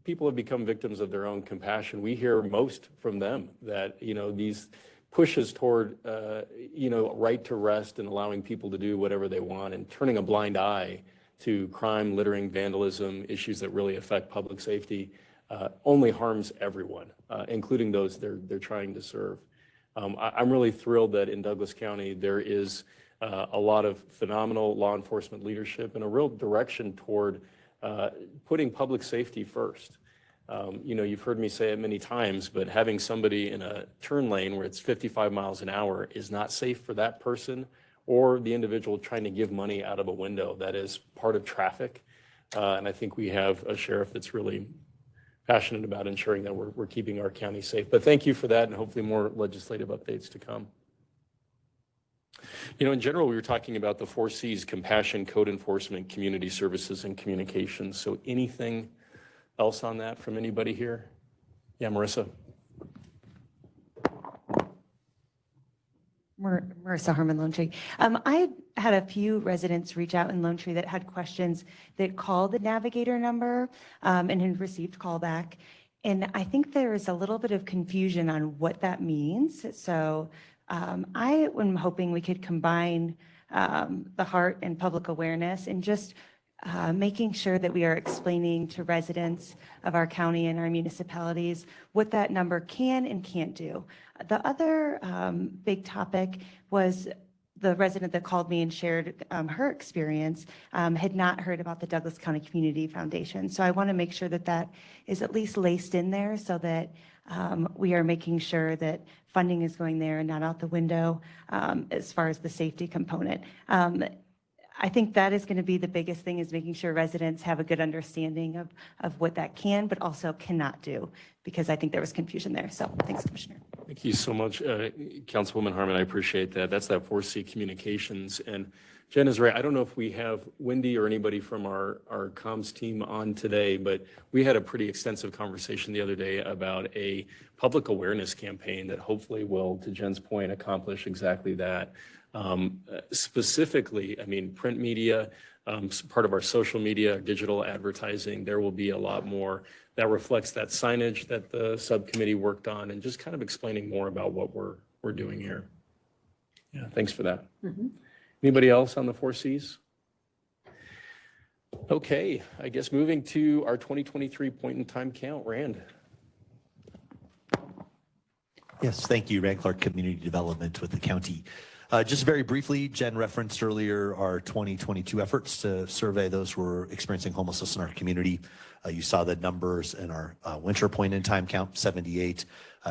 Speaker 1: people have become victims of their own compassion, we hear most from them that, these pushes toward, right to rest and allowing people to do whatever they want and turning a blind eye to crime, littering, vandalism, issues that really affect public safety, only harms everyone, including those they're trying to serve. I'm really thrilled that in Douglas County there is a lot of phenomenal law enforcement leadership and a real direction toward putting public safety first. You've heard me say it many times, but having somebody in a turn lane where it's 55 miles an hour is not safe for that person or the individual trying to give money out of a window. That is part of traffic. And I think we have a sheriff that's really passionate about ensuring that we're keeping our county safe. But thank you for that, and hopefully more legislative updates to come. You know, in general, we were talking about the 4 C's: compassion, code enforcement, community services, and communications. So anything else on that from anybody here? Yeah, Marissa.
Speaker 8: Marissa Harmon, Lone Tree. I had a few residents reach out in Lone Tree that had questions that called the Navigator number and had received callback. And I think there is a little bit of confusion on what that means. So I am hoping we could combine the heart and public awareness and just making sure that we are explaining to residents of our county and our municipalities what that number can and can't do. The other big topic was the resident that called me and shared her experience had not heard about the Douglas County Community Foundation. So I want to make sure that that is at least laced in there so that we are making sure that funding is going there and not out the window as far as the safety component. I think that is going to be the biggest thing, is making sure residents have a good understanding of what that can, but also cannot do, because I think there was confusion there. So thanks, Commissioner.
Speaker 1: Thank you so much, Councilwoman Harmon. I appreciate that. That's that 4C communications. And Jen is right. I don't know if we have Wendy or anybody from our comms team on today, but we had a pretty extensive conversation the other day about a public awareness campaign that hopefully will, to Jen's point, accomplish exactly that. Specifically, I mean, print media, part of our social media, digital advertising, there will be a lot more that reflects that signage that the subcommittee worked on, and just kind of explaining more about what we're doing here. Yeah, thanks for that.
Speaker 3: Mm-hmm.
Speaker 1: Anybody else on the 4 Cs? Okay, I guess moving to our 2023 point in time count, Rand.
Speaker 11: Yes, thank you, Rand Clark, Community Development with the county. Just very briefly, Jen referenced earlier our 2022 efforts to survey those who are experiencing homelessness in our community. You saw the numbers in our winter point in time count, 78.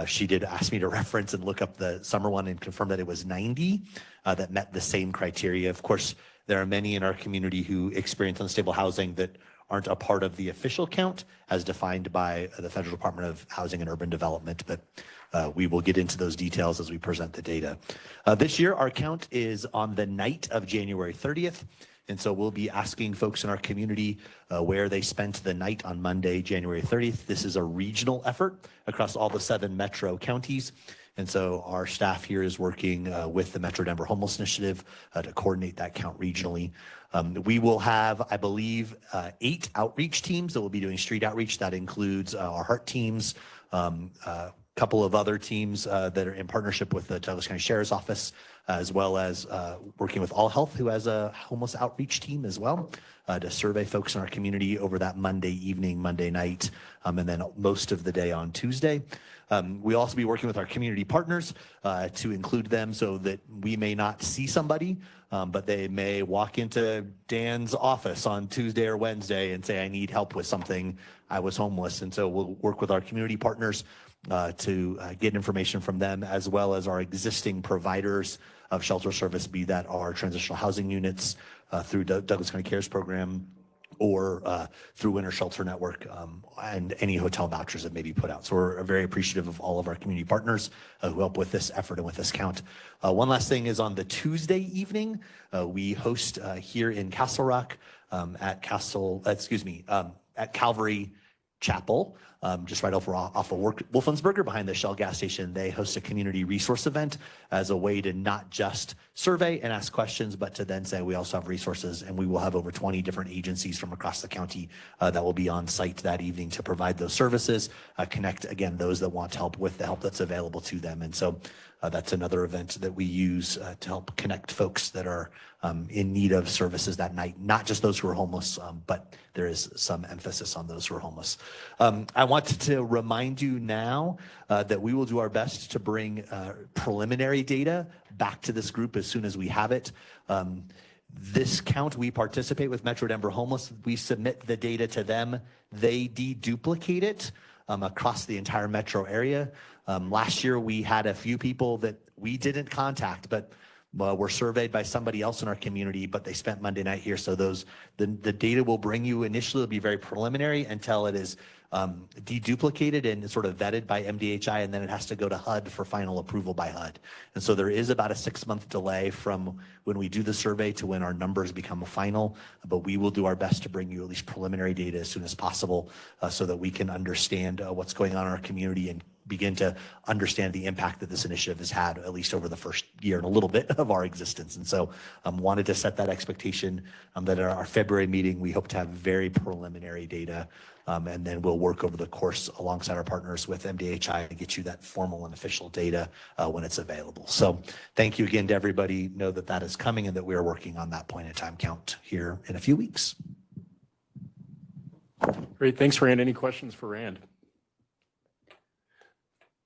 Speaker 11: She did ask me to reference and look up the summer one and confirm that it was 90 that met the same criteria. Of course, there are many in our community who experience unstable housing that aren't a part of the official count as defined by the Federal Department of Housing and Urban Development, but we will get into those details as we present the data. This year, our count is on the night of January 30th. And so we'll be asking folks in our community where they spent the night on Monday, January 30th. This is a regional effort across all the 7 metro counties. And so our staff here is working with the Metro Denver Homeless Initiative to coordinate that count regionally. We will have, I believe, 8 outreach teams that will be doing street outreach. That includes our heart teams, couple of other teams that are in partnership with the Douglas County Sheriff's Office, as well as working with All Health, who has a homeless outreach team as well, to survey folks in our community over that Monday evening, Monday night, and then most of the day on Tuesday. We'll also be working with our community partners to include them so that we may not see somebody, but they may walk into Dan's office on Tuesday or Wednesday and say, I need help with something, I was homeless. And so we'll work with our community partners to get information from them, as well as our existing providers of shelter service, be that our transitional housing units through Douglas County Cares Program, or through Winter Shelter Network, and any hotel vouchers that may be put out. So we're very appreciative of all of our community partners who help with this effort and with this count. One last thing is on the Tuesday evening, we host here in Castle Rock at Calvary Chapel, just right off of Wolfensberger behind the Shell gas station. They host a community resource event as a way to not just survey and ask questions, but to then say we also have resources, and we will have over 20 different agencies from across the county that will be on site that evening to provide those services, connect, again, those that want help with the help that's available to them. And so that's another event that we use to help connect folks that are in need of services that night, not just those who are homeless, but there is some emphasis on those who are homeless. I wanted to remind you now that we will do our best to bring preliminary data back to this group as soon as we have it. This count, we participate with Metro Denver Homeless. We submit the data to them. They deduplicate it across the entire metro area. Last year, we had a few people that we didn't contact, but were surveyed by somebody else in our community, but they spent Monday night here. So the data we'll bring you initially will be very preliminary until it is deduplicated and sort of vetted by MDHI, and then it has to go to HUD for final approval by HUD. And so there is about a 6-month delay from when we do the survey to when our numbers become final, but we will do our best to bring you at least preliminary data as soon as possible so that we can understand what's going on in our community and begin to understand the impact that this initiative has had, at least over the first year and a little bit of our existence. And so wanted to set that expectation that at our February meeting, we hope to have very preliminary data, and then we'll work over the course alongside our partners with MDHI to get you that formal and official data when it's available. So thank you again to everybody. Know that that is coming and that we are working on that point in time count here in a few weeks.
Speaker 1: Great. Thanks, Rand. Any questions for Rand?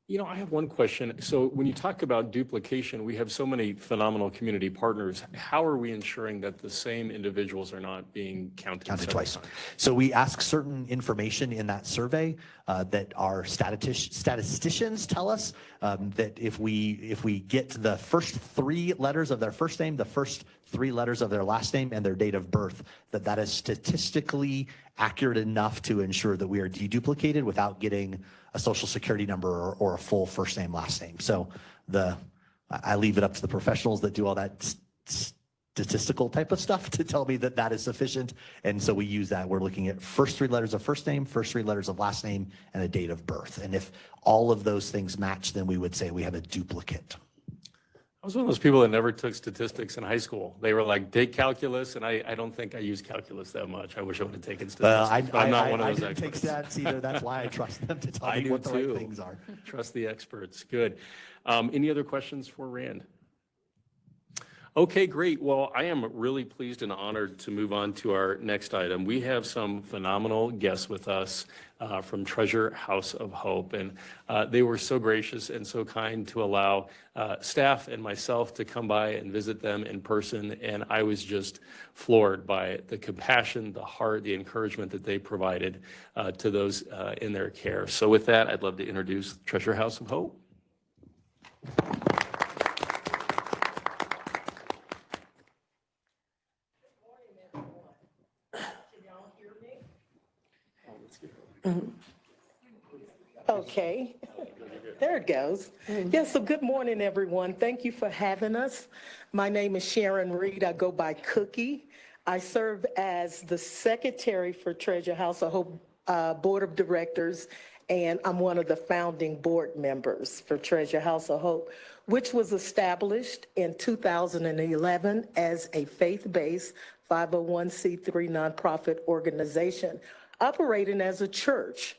Speaker 1: You know, I have one question. So when you talk about duplication, we have so many phenomenal community partners. How are we ensuring that the same individuals are not being counted
Speaker 11: Twice.
Speaker 1: times?
Speaker 11: So we ask certain information in that survey that our statisticians tell us that if we get the first 3 letters of their first name, the first 3 letters of their last name, and their date of birth, that is statistically accurate enough to ensure that we are deduplicated without getting a social security number or a full first name, last name. So I leave it up to the professionals that do all that statistical type of stuff to tell me that that is sufficient. And so we use that. We're looking at first 3 letters of first name, first 3 letters of last name, and a date of birth. And if all of those things match, then we would say we have a duplicate.
Speaker 1: I was one of those people that never took statistics in high school. They were like, take calculus, and I don't think I use calculus that much. I wish I would have taken statistics, but I'm not one of those experts.
Speaker 11: I didn't take stats either. That's why I trust them to tell me what the right things are.
Speaker 1: Trust the experts. Good. Any other questions for Rand? Okay, great. Well, I am really pleased and honored to move on to our next item. We have some phenomenal guests with us from Treasure House of Hope, and they were so gracious and so kind to allow staff and myself to come by and visit them in person, and I was just floored by the compassion, the heart, the encouragement that they provided to those in their care. So with that, I'd love to introduce Treasure House of Hope.
Speaker 12: Okay, there it goes. Yes, so good morning, everyone. Thank you for having us. My name is Sharon Reed. I go by Cookie. I serve as the secretary for Treasure House of Hope Board of Directors, and I'm one of the founding board members for Treasure House of Hope, which was established in 2011 as a faith-based 501c3 nonprofit organization operating as a church.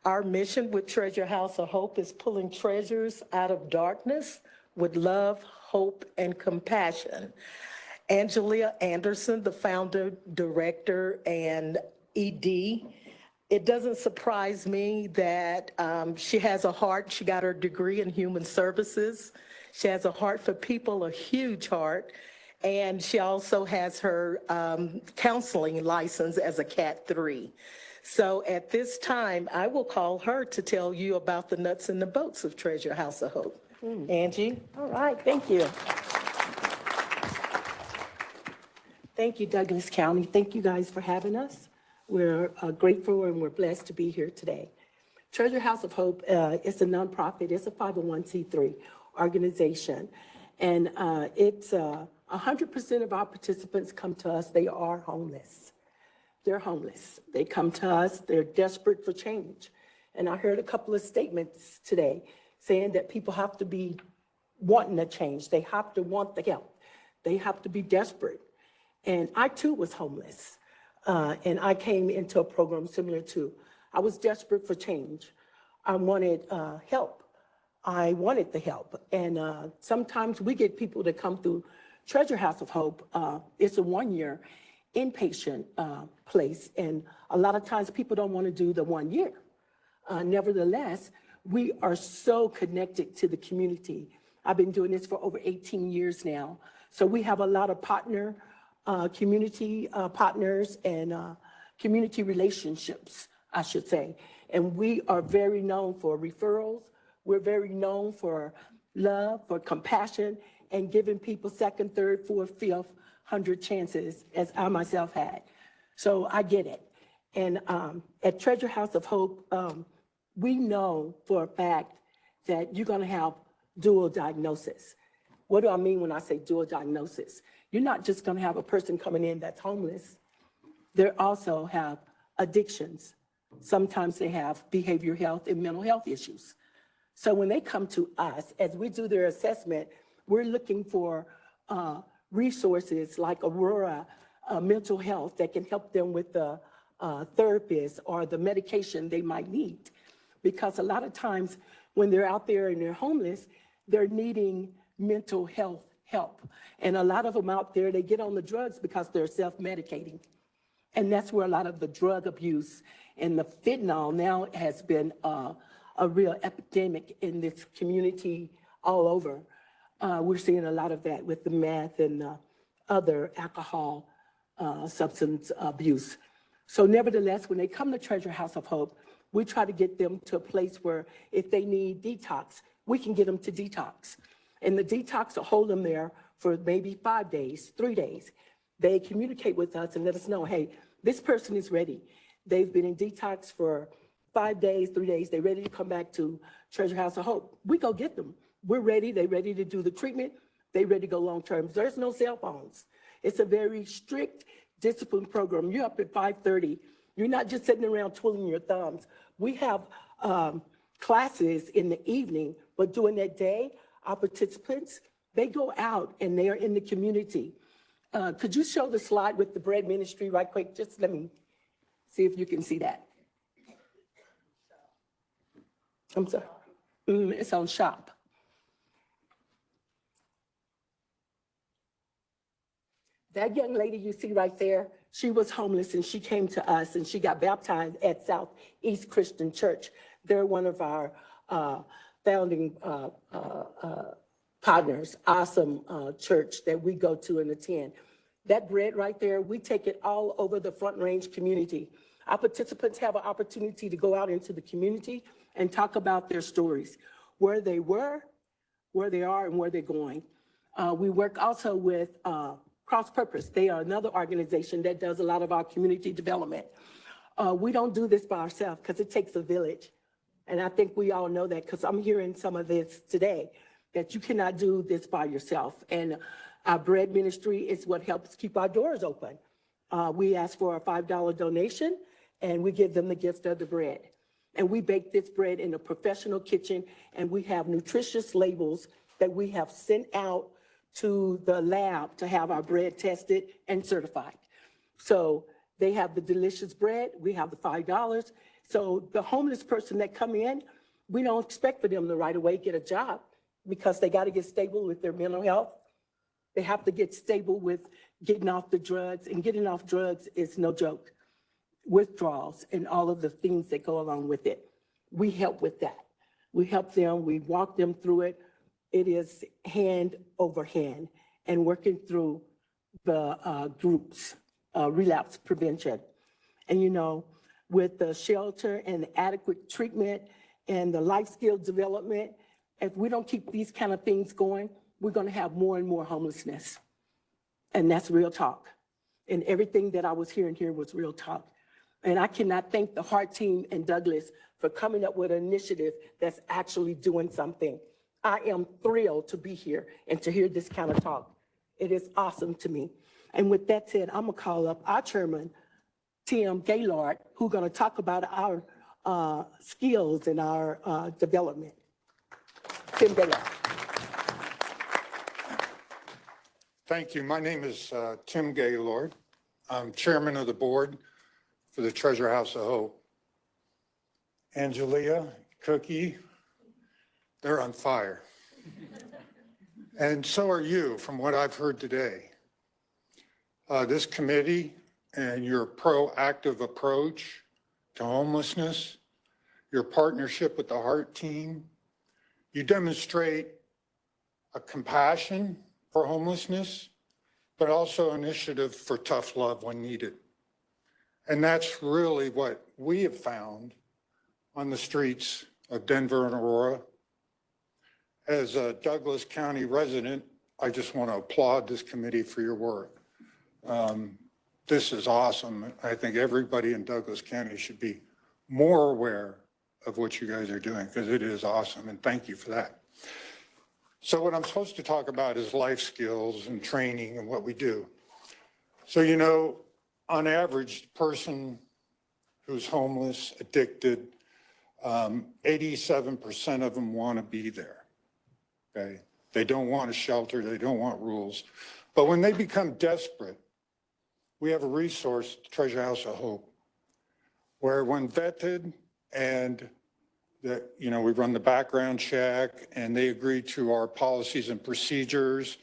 Speaker 12: Our mission with Treasure House of Hope is pulling treasures out of darkness with love, hope, and compassion. Angelia Anderson, the founder, director, and ED, it doesn't surprise me that she has a heart. She got her degree in human services. She has a heart for people, a huge heart. And she also has her counseling license as a Cat 3. So at this time, I will call her to tell you about the nuts and the bolts of Treasure House of Hope. Angie?
Speaker 13: All right, thank you. Thank you, Douglas County. Thank you guys for having us. We're grateful and we're blessed to be here today. Treasure House of Hope is a nonprofit. It's a 501c3 organization. And it's 100% of our participants come to us. They are homeless. They're homeless. They come to us. They're desperate for change. And I heard a couple of statements today saying that people have to be wanting a change. They have to want the help. They have to be desperate. And I too was homeless. And I came into a program similar to, I was desperate for change. I wanted help. I wanted the help. And sometimes we get people to come through Treasure House of Hope. It's a 1-year inpatient place. And a lot of times people don't want to do the 1 year. Nevertheless, we are so connected to the community. I've been doing this for over 18 years now. So we have a lot of community partners and community relationships, I should say. And we are very known for referrals. We're very known for love, for compassion, and giving people second, third, fourth, fifth, 100 chances, as I myself had. So I get it. And at Treasure House of Hope, we know for a fact that you're going to have dual diagnosis. What do I mean when I say dual diagnosis? You're not just going to have a person coming in that's homeless. They also have addictions. Sometimes they have behavioral health and mental health issues. So when they come to us, as we do their assessment, we're looking for resources like Aurora Mental Health that can help them with the therapist or the medication they might need. Because a lot of times when they're out there and they're homeless, they're needing mental health help. And a lot of them out there, they get on the drugs because they're self-medicating. And that's where a lot of the drug abuse and the fentanyl now has been a real epidemic in this community all over. We're seeing a lot of that with the meth and other alcohol substance abuse. So nevertheless, when they come to Treasure House of Hope, we try to get them to a place where if they need detox, we can get them to detox. And the detox will hold them there for maybe 5 days, 3 days. They communicate with us and let us know, hey, this person is ready. They've been in detox for 5 days, 3 days. They're ready to come back to Treasure House of Hope. We go get them. We're ready. They're ready to do the treatment. They're ready to go long term. There's no cell phones. It's a very strict discipline program. You're up at 5:30. You're not just sitting around twiddling your thumbs. We have classes in the evening, but during that day, our participants, they go out and they are in the community. Could you show the slide with the bread ministry right quick? Just let me see if you can see that. I'm sorry. It's on shop. That young lady you see right there, she was homeless and she came to us and she got baptized at Southeast Christian Church. They're one of our founding partners, awesome church that we go to and attend. That bread right there, we take it all over the Front Range community. Our participants have an opportunity to go out into the community and talk about their stories, where they were, where they are, and where they're going. We work also with Cross Purpose. They are another organization that does a lot of our community development. We don't do this by ourselves because it takes a village. And I think we all know that because I'm hearing some of this today, that you cannot do this by yourself. And our bread ministry is what helps keep our doors open. We ask for a $5 donation and we give them the gift of the bread. And we bake this bread in a professional kitchen and we have nutritious labels that we have sent out to the lab to have our bread tested and certified. So they have the delicious bread, we have the $5. So the homeless person that come in, we don't expect for them to right away get a job because they got to get stable with their mental health. They have to get stable with getting off the drugs, and getting off drugs is no joke. Withdrawals and all of the things that go along with it. We help with that. We help them, we walk them through it. It is hand over hand and working through the groups, relapse prevention. And you know, with the shelter and the adequate treatment and the life skill development, if we don't keep these kind of things going, we're going to have more and more homelessness. And that's real talk. And everything that I was hearing here was real talk. And I cannot thank the Heart Team and Douglas for coming up with an initiative that's actually doing something. I am thrilled to be here and to hear this kind of talk. It is awesome to me. And with that said, I'm gonna call up our chairman, Tim Gaylord, who's gonna talk about our skills and our development. Tim Gaylord.
Speaker 14: Thank you. My name is Tim Gaylord. I'm chairman of the board for the Treasure House of Hope. Angelia, Cookie, they're on fire. And so are you, from what I've heard today. This committee and your proactive approach to homelessness, your partnership with the Heart Team, you demonstrate a compassion for homelessness, but also initiative for tough love when needed. And that's really what we have found on the streets of Denver and Aurora. As a Douglas County resident, I just want to applaud this committee for your work. This is awesome. I think everybody in Douglas County should be more aware of what you guys are doing because it is awesome, and thank you for that. So what I'm supposed to talk about is life skills and training and what we do. So, you know, on average, the person who's homeless, addicted, 87% of them want to be there, okay? They don't want a shelter, they don't want rules. But when they become desperate, we have a resource, the Treasure House of Hope, where when vetted and that, you know, we run the background check and they agree to our policies and procedures,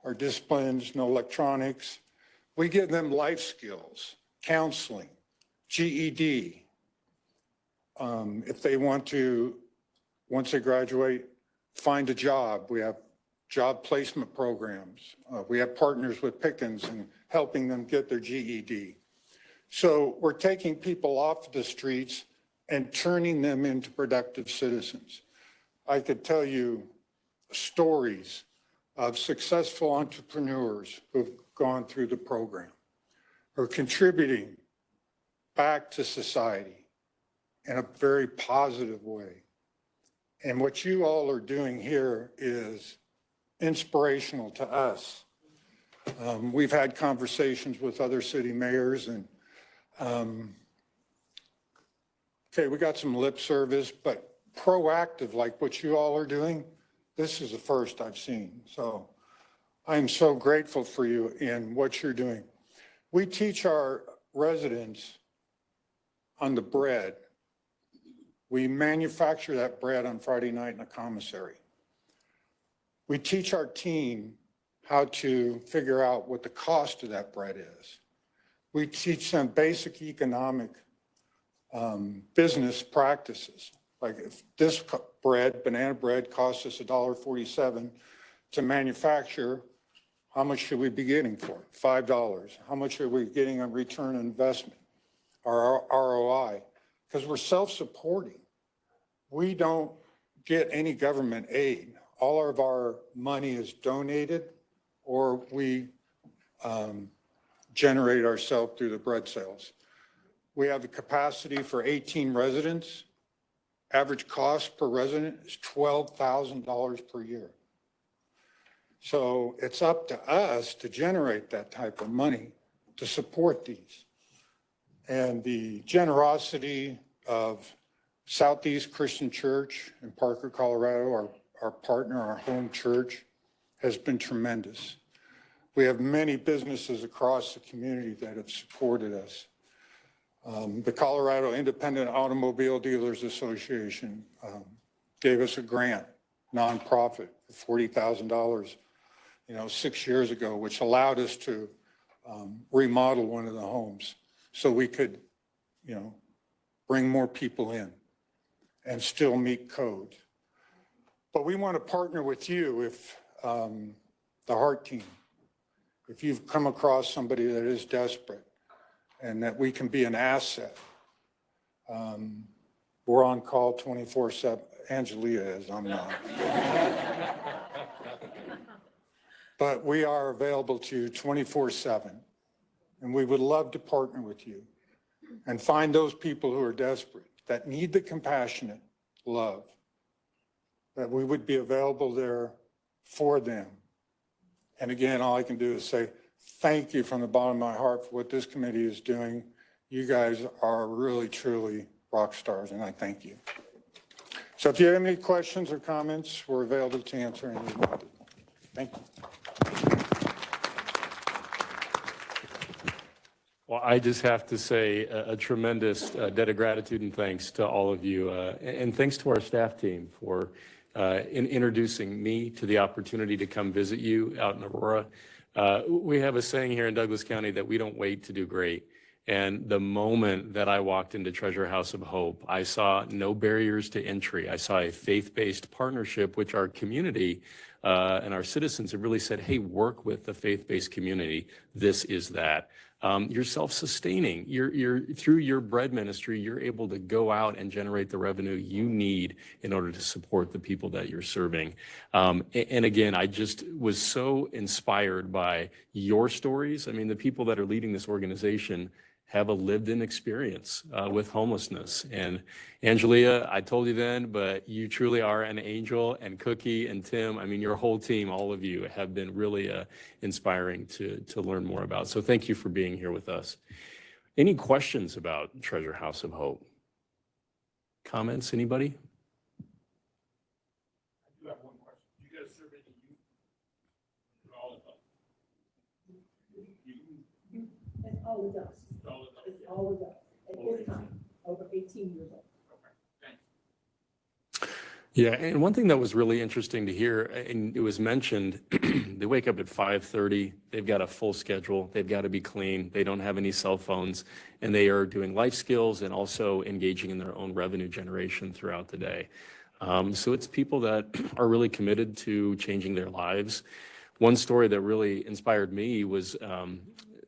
Speaker 14: our disciplines, no electronics, we give them life skills, counseling, GED. If they want to, once they graduate, find a job, we have job placement programs. We have partners with Pickens and helping them get their GED. So we're taking people off the streets and turning them into productive citizens. I could tell you stories of successful entrepreneurs who've gone through the program, who are contributing back to society in a very positive way. And what you all are doing here is inspirational to us. We've had conversations with other city mayors and okay, we got some lip service, but proactive like what you all are doing, this is the first I've seen. So I'm so grateful for you in what you're doing. We teach our residents on the bread. We manufacture that bread on Friday night in a commissary. We teach our team how to figure out what the cost of that bread is. We teach them basic economic business practices. Like if this bread, banana bread, costs us $1.47 to manufacture, how much should we be getting for it? $5. How much are we getting on return on investment, our ROI? Because we're self-supporting. We don't get any government aid. All of our money is donated or we generate ourselves through the bread sales. We have the capacity for 18 residents. Average cost per resident is $12,000 per year. So it's up to us to generate that type of money to support these. And the generosity of Southeast Christian Church in Parker, Colorado, our partner, our home church, has been tremendous. We have many businesses across the community that have supported us. The Colorado Independent Automobile Dealers Association gave us a grant, nonprofit, for $40,000, 6 years ago, which allowed us to remodel one of the homes so we could, bring more people in and still meet code. But we want to partner with you if the Heart Team, if you've come across somebody that is desperate and that we can be an asset. We're on call 24/7. Angelia is, I'm not. But we are available to you 24/7. And we would love to partner with you and find those people who are desperate, that need the compassionate love, that we would be available there for them. And again, all I can do is say, thank you from the bottom of my heart for what this committee is doing. You guys are really, truly rock stars, and I thank you. So if you have any questions or comments, we're available to answer any. Thank you.
Speaker 1: Well, I just have to say a tremendous debt of gratitude and thanks to all of you. And thanks to our staff team for introducing me to the opportunity to come visit you out in Aurora. We have a saying here in Douglas County that we don't wait to do great. And the moment that I walked into Treasure House of Hope, I saw no barriers to entry. I saw a faith-based partnership, which our community and our citizens have really said, hey, work with the faith-based community. This is that. You're self-sustaining. You're through your bread ministry, you're able to go out and generate the revenue you need in order to support the people that you're serving. And again, I just was so inspired by your stories. I mean, the people that are leading this organization have a lived-in experience with homelessness. And Angelia, I told you then, but you truly are an angel, and Cookie and Tim, I mean, your whole team, all of you have been really inspiring to learn more about. So thank you for being here with us. Any questions about Treasure House of Hope? Comments, anybody?
Speaker 6: I do have one question. Do you guys serve any youth? All of them.
Speaker 13: It's all of us. It's all of us. At this time, over 18 years old.
Speaker 1: Yeah, and one thing that was really interesting to hear, and it was mentioned, they wake up at 5:30, they've got a full schedule, they've got to be clean, they don't have any cell phones, and they are doing life skills and also engaging in their own revenue generation throughout the day. So it's people that are really committed to changing their lives. One story that really inspired me was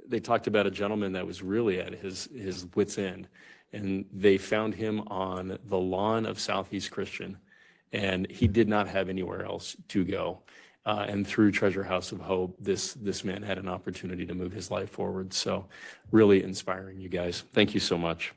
Speaker 1: they talked about a gentleman that was really at his wit's end, and they found him on the lawn of Southeast Christian, and he did not have anywhere else to go. And through Treasure House of Hope, this man had an opportunity to move his life forward. So really inspiring, you guys. Thank you so much.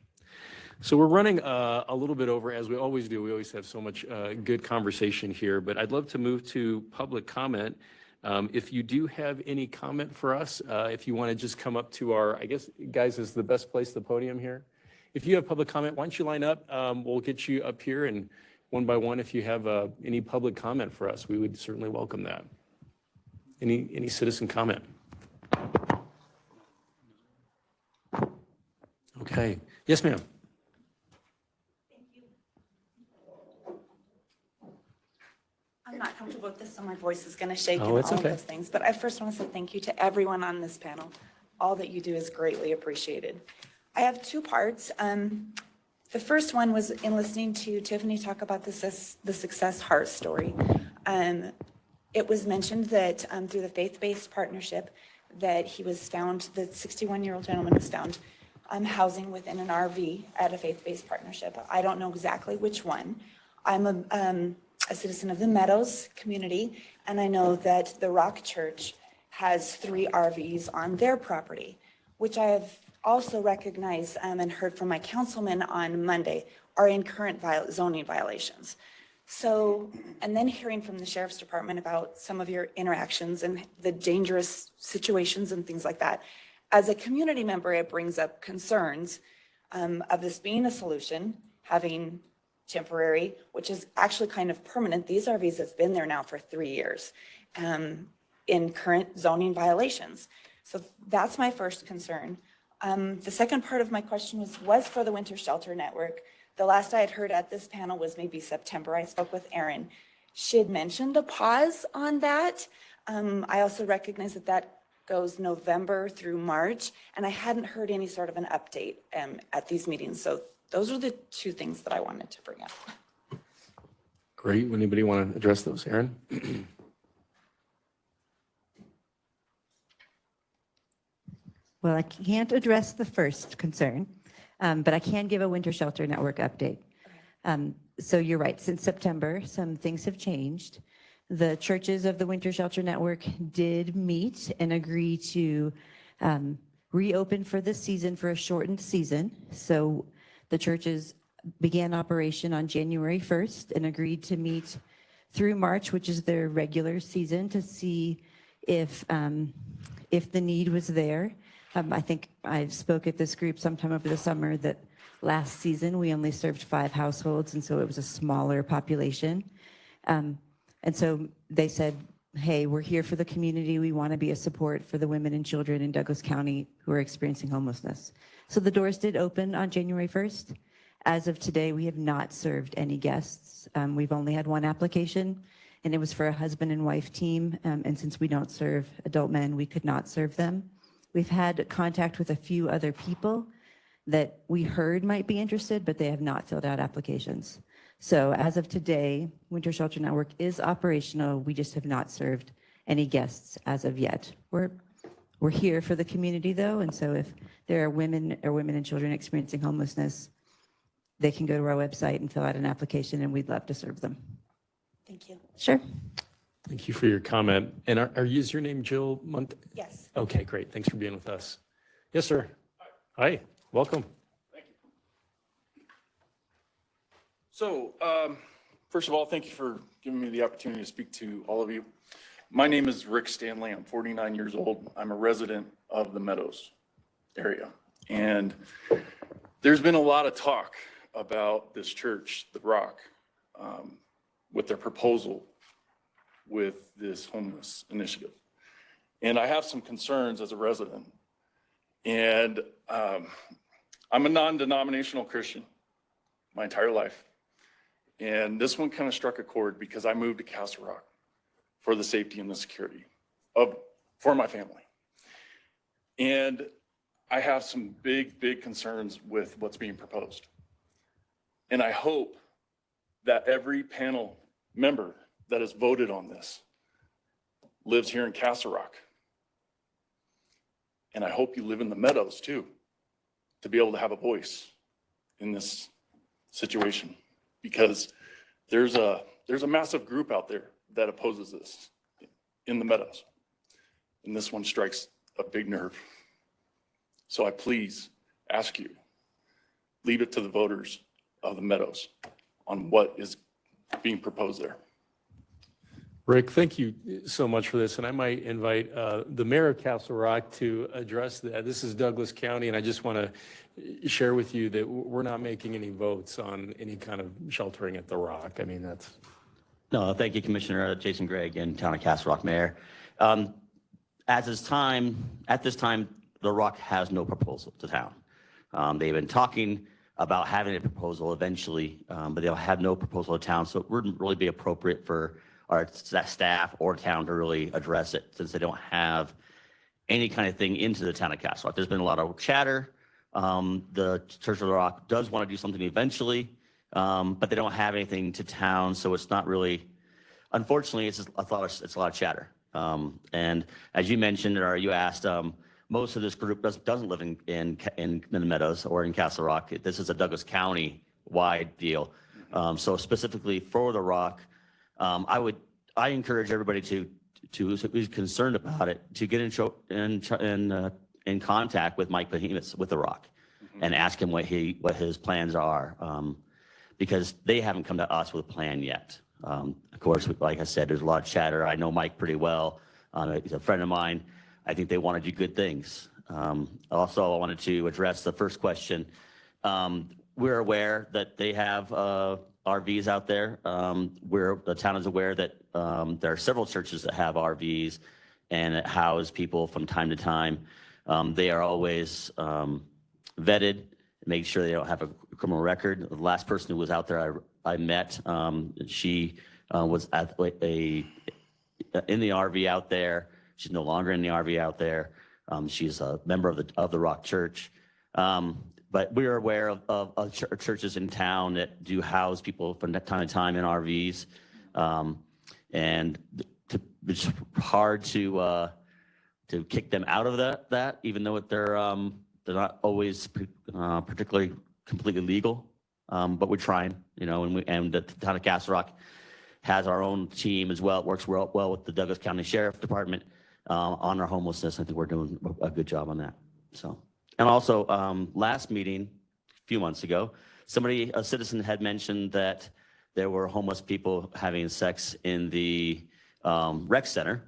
Speaker 1: So we're running a little bit over, as we always do. We always have so much good conversation here, but I'd love to move to public comment. If you do have any comment for us, if you want to just come up to our, I guess, guys, is the best place, the podium here. If you have public comment, why don't you line up? We'll get you up here, and one by one, if you have any public comment for us, we would certainly welcome that. Any citizen comment? Okay. Yes, ma'am.
Speaker 15: I'm not comfortable with this, so my voice is going to shake and
Speaker 1: it's
Speaker 15: all
Speaker 1: okay.
Speaker 15: of those things. But I first want to say thank you to everyone on this panel. All that you do is greatly appreciated. I have two parts. The first one was in listening to Tiffany talk about the Success Heart story. It was mentioned that through the faith-based partnership that he was found, the 61-year-old gentleman was found housing within an RV at a faith-based partnership. I don't know exactly which one. I'm a citizen of the Meadows community, and I know that the Rock Church has 3 RVs on their property, which I have also recognized and heard from my councilman on Monday are in current zoning violations. So, and then hearing from the Sheriff's Department about some of your interactions and the dangerous situations and things like that. As a community member, it brings up concerns of this being a solution, having temporary, which is actually kind of permanent. These RVs have been there now for 3 years in current zoning violations. So that's my first concern. The second part of my question was for the Winter Shelter Network. The last I had heard at this panel was maybe September. I spoke with Erin. She had mentioned a pause on that. I also recognize that that goes November through March, and I hadn't heard any sort of an update at these meetings. So those are the two things that I wanted to bring up.
Speaker 1: Great. Anybody want to address those, Erin?
Speaker 16: Well, I can't address the first concern, but I can give a Winter Shelter Network update. So you're right, since September, some things have changed. The churches of the Winter Shelter Network did meet and agree to reopen for this season for a shortened season. So the churches began operation on January 1st and agreed to meet through March, which is their regular season, to see if the need was there. I think I spoke at this group sometime over the summer that last season we only served 5 households, and so it was a smaller population. And so they said, hey, we're here for the community. We want to be a support for the women and children in Douglas County who are experiencing homelessness. So the doors did open on January 1st. As of today, we have not served any guests. We've only had 1 application, and it was for a husband and wife team. And since we don't serve adult men, we could not serve them. We've had contact with a few other people that we heard might be interested, but they have not filled out applications. So as of today, Winter Shelter Network is operational. We just have not served any guests as of yet. We're We're here for the community though, and so if there are women and children experiencing homelessness, they can go to our website and fill out an application, and we'd love to serve them.
Speaker 15: Thank you.
Speaker 16: Sure.
Speaker 1: Thank you for your comment. And is your name Jill
Speaker 15: Yes.
Speaker 1: Okay, great. Thanks for being with us. Yes, sir. Hi, welcome.
Speaker 17: So, first of all, thank you for giving me the opportunity to speak to all of you. My name is Rick Stanley. I'm 49 years old. I'm a resident of the Meadows area. And there's been a lot of talk about this church, The Rock, with their proposal with this homeless initiative. And I have some concerns as a resident. And I'm a non-denominational Christian my entire life. And this one kind of struck a chord because I moved to Castle Rock for the safety and the security for my family. And I have some big concerns with what's being proposed. And I hope that every panel member that has voted on this lives here in Castle Rock. And I hope you live in the Meadows too, to be able to have a voice in this situation. Because there's a massive group out there that opposes this in the Meadows. And this one strikes a big nerve. So I please ask you, leave it to the voters of the Meadows on what is being proposed there.
Speaker 1: Rick, thank you so much for this. And I might invite the mayor of Castle Rock to address that. This is Douglas County, and I just want to share with you that we're not making any votes on any kind of sheltering at the Rock. I mean, that's.
Speaker 7: No, thank you, Commissioner Jason Gregg and Town of Castle Rock Mayor. At this time, the Rock has no proposal to town. They've been talking about having a proposal eventually, but they'll have no proposal to town, so it wouldn't really be appropriate for our staff or town to really address it, since they don't have any kind of thing into the town of Castle Rock. There's been a lot of chatter. The Church of the Rock does want to do something eventually, but they don't have anything to town, so it's not really, unfortunately, it's a lot of chatter. And as you mentioned, or you asked, most of this group doesn't live in the Meadows or in Castle Rock. This is a Douglas County wide deal. So specifically for the Rock, I encourage everybody who's concerned about it to get in contact with Mike Behemoth with the Rock, and ask him what his plans are, because they haven't come to us with a plan yet. Of course, like I said, there's a lot of chatter. I know Mike pretty well. He's a friend of mine. I think they want to do good things. Also, I wanted to address the first question. We're aware that they have RVs out there. The town is aware that there are several churches that have RVs and that house people from time to time. They are always vetted, make sure they don't have a criminal record. The last person who was out there I met, she was in the RV out there. She's no longer in the RV out there. She's a member of the Rock Church. But we are aware of churches in town that do house people from time to time in RVs. And it's hard to kick them out of that, even though they're not always particularly completely legal. But we're trying, and the town of Castle Rock has our own team as well. It works well with the Douglas County Sheriff Department on our homelessness. I think we're doing a good job on that. So, and also last meeting, a few months ago, a citizen had mentioned that there were homeless people having sex in the rec center.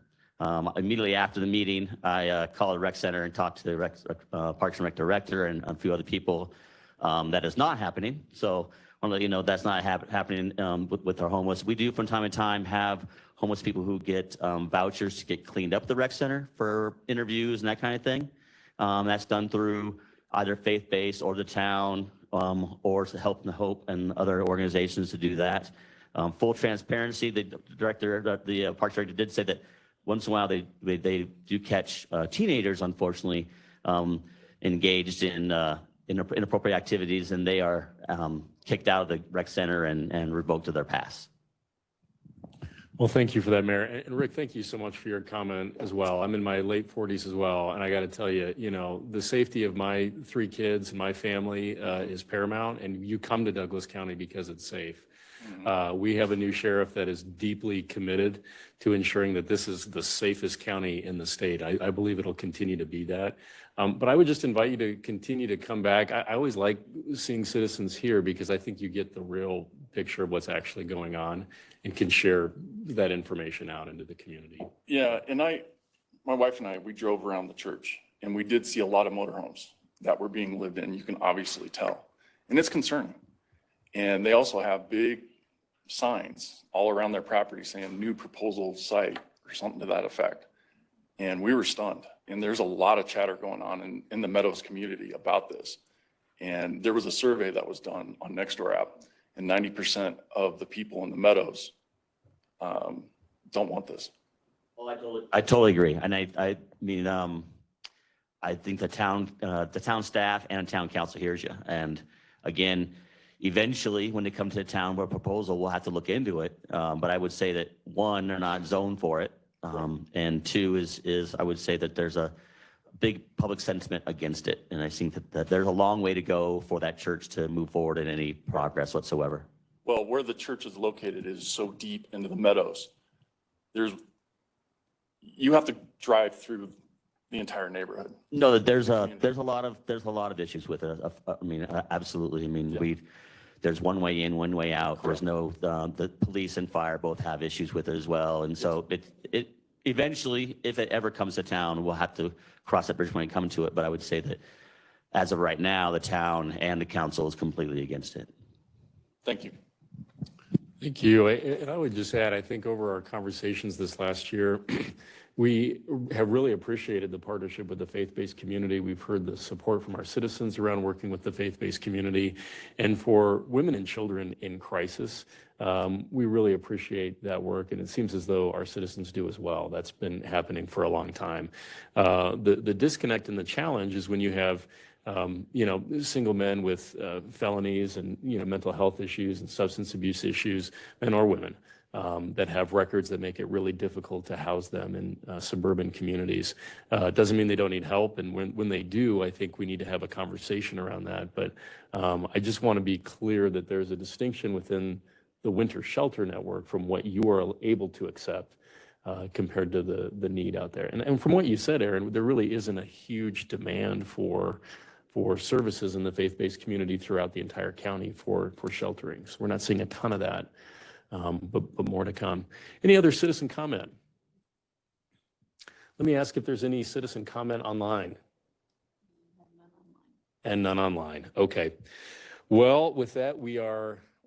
Speaker 7: Immediately after the meeting, I called the rec center and talked to the Parks and Rec director and a few other people. That is not happening. So I want to let you know that's not happening with our homeless. We do from time to time have homeless people who get vouchers to get cleaned up the rec center for interviews and that kind of thing. That's done through either faith-based or the town, or Help and Hope and other organizations to do that. Full transparency, the parks director did say that once in a while they do catch teenagers, unfortunately, engaged in inappropriate activities, and they are kicked out of the rec center and revoked of their pass.
Speaker 1: Well, thank you for that, Mayor. And Rick, thank you so much for your comment as well. I'm in my late 40s as well, and I got to tell you, the safety of my 3 kids and my family is paramount, and you come to Douglas County because it's safe. We have a new sheriff that is deeply committed to ensuring that this is the safest county in the state. I believe it'll continue to be that. But I would just invite you to continue to come back. I always like seeing citizens here because I think you get the real picture of what's actually going on and can share that information out into the community.
Speaker 17: Yeah, and my wife and I, we drove around the church and we did see a lot of motorhomes that were being lived in. You can obviously tell, and it's concerning. And they also have big signs all around their property saying new proposal site or something to that effect. And we were stunned. And there's a lot of chatter going on in the Meadows community about this. And there was a survey that was done on Nextdoor app, and 90% of the people in the Meadows don't want this.
Speaker 7: Well, I totally agree. And I mean, I think the town staff and town council hears you. And again, eventually, when they come to the town with a proposal, we'll have to look into it. But I would say that 1, they're not zoned for it. And 2 is I would say that there's a big public sentiment against it. And I think that there's a long way to go for that church to move forward in any progress whatsoever.
Speaker 17: Well, where the church is located is so deep into the Meadows. You have to drive through the entire neighborhood.
Speaker 7: No, there's a lot of issues with it. I mean, absolutely. I mean, there's one way in, one way out. There's no, the police and fire both have issues with it as well. And so it eventually, if it ever comes to town, we'll have to cross that bridge when we come to it. But I would say that as of right now, the town and the council is completely against it.
Speaker 17: Thank you.
Speaker 1: Thank you. And I would just add, I think over our conversations this last year, we have really appreciated the partnership with the faith-based community. We've heard the support from our citizens around working with the faith-based community. And for women and children in crisis, we really appreciate that work. And it seems as though our citizens do as well. That's been happening for a long time. The disconnect and the challenge is when you have single men with felonies and, mental health issues and substance abuse issues, men or women, that have records that make it really difficult to house them in suburban communities. Doesn't mean they don't need help. And when they do, I think we need to have a conversation around that. But I just want to be clear that there's a distinction within the winter shelter network from what you are able to accept compared to the need out there. And from what you said, Aaron, there really isn't a huge demand for services in the faith-based community throughout the entire county for sheltering. So we're not seeing a ton of that, but more to come. Any other citizen comment? Let me ask if there's any citizen comment online. And none online. Okay. Well, with that,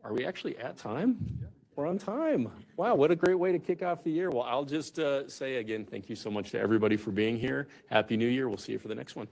Speaker 1: are we actually at time? Yeah. We're on time. Wow, what a great way to kick off the year. Well, I'll just say again, thank you so much to everybody for being here. Happy New Year. We'll see you for the next one.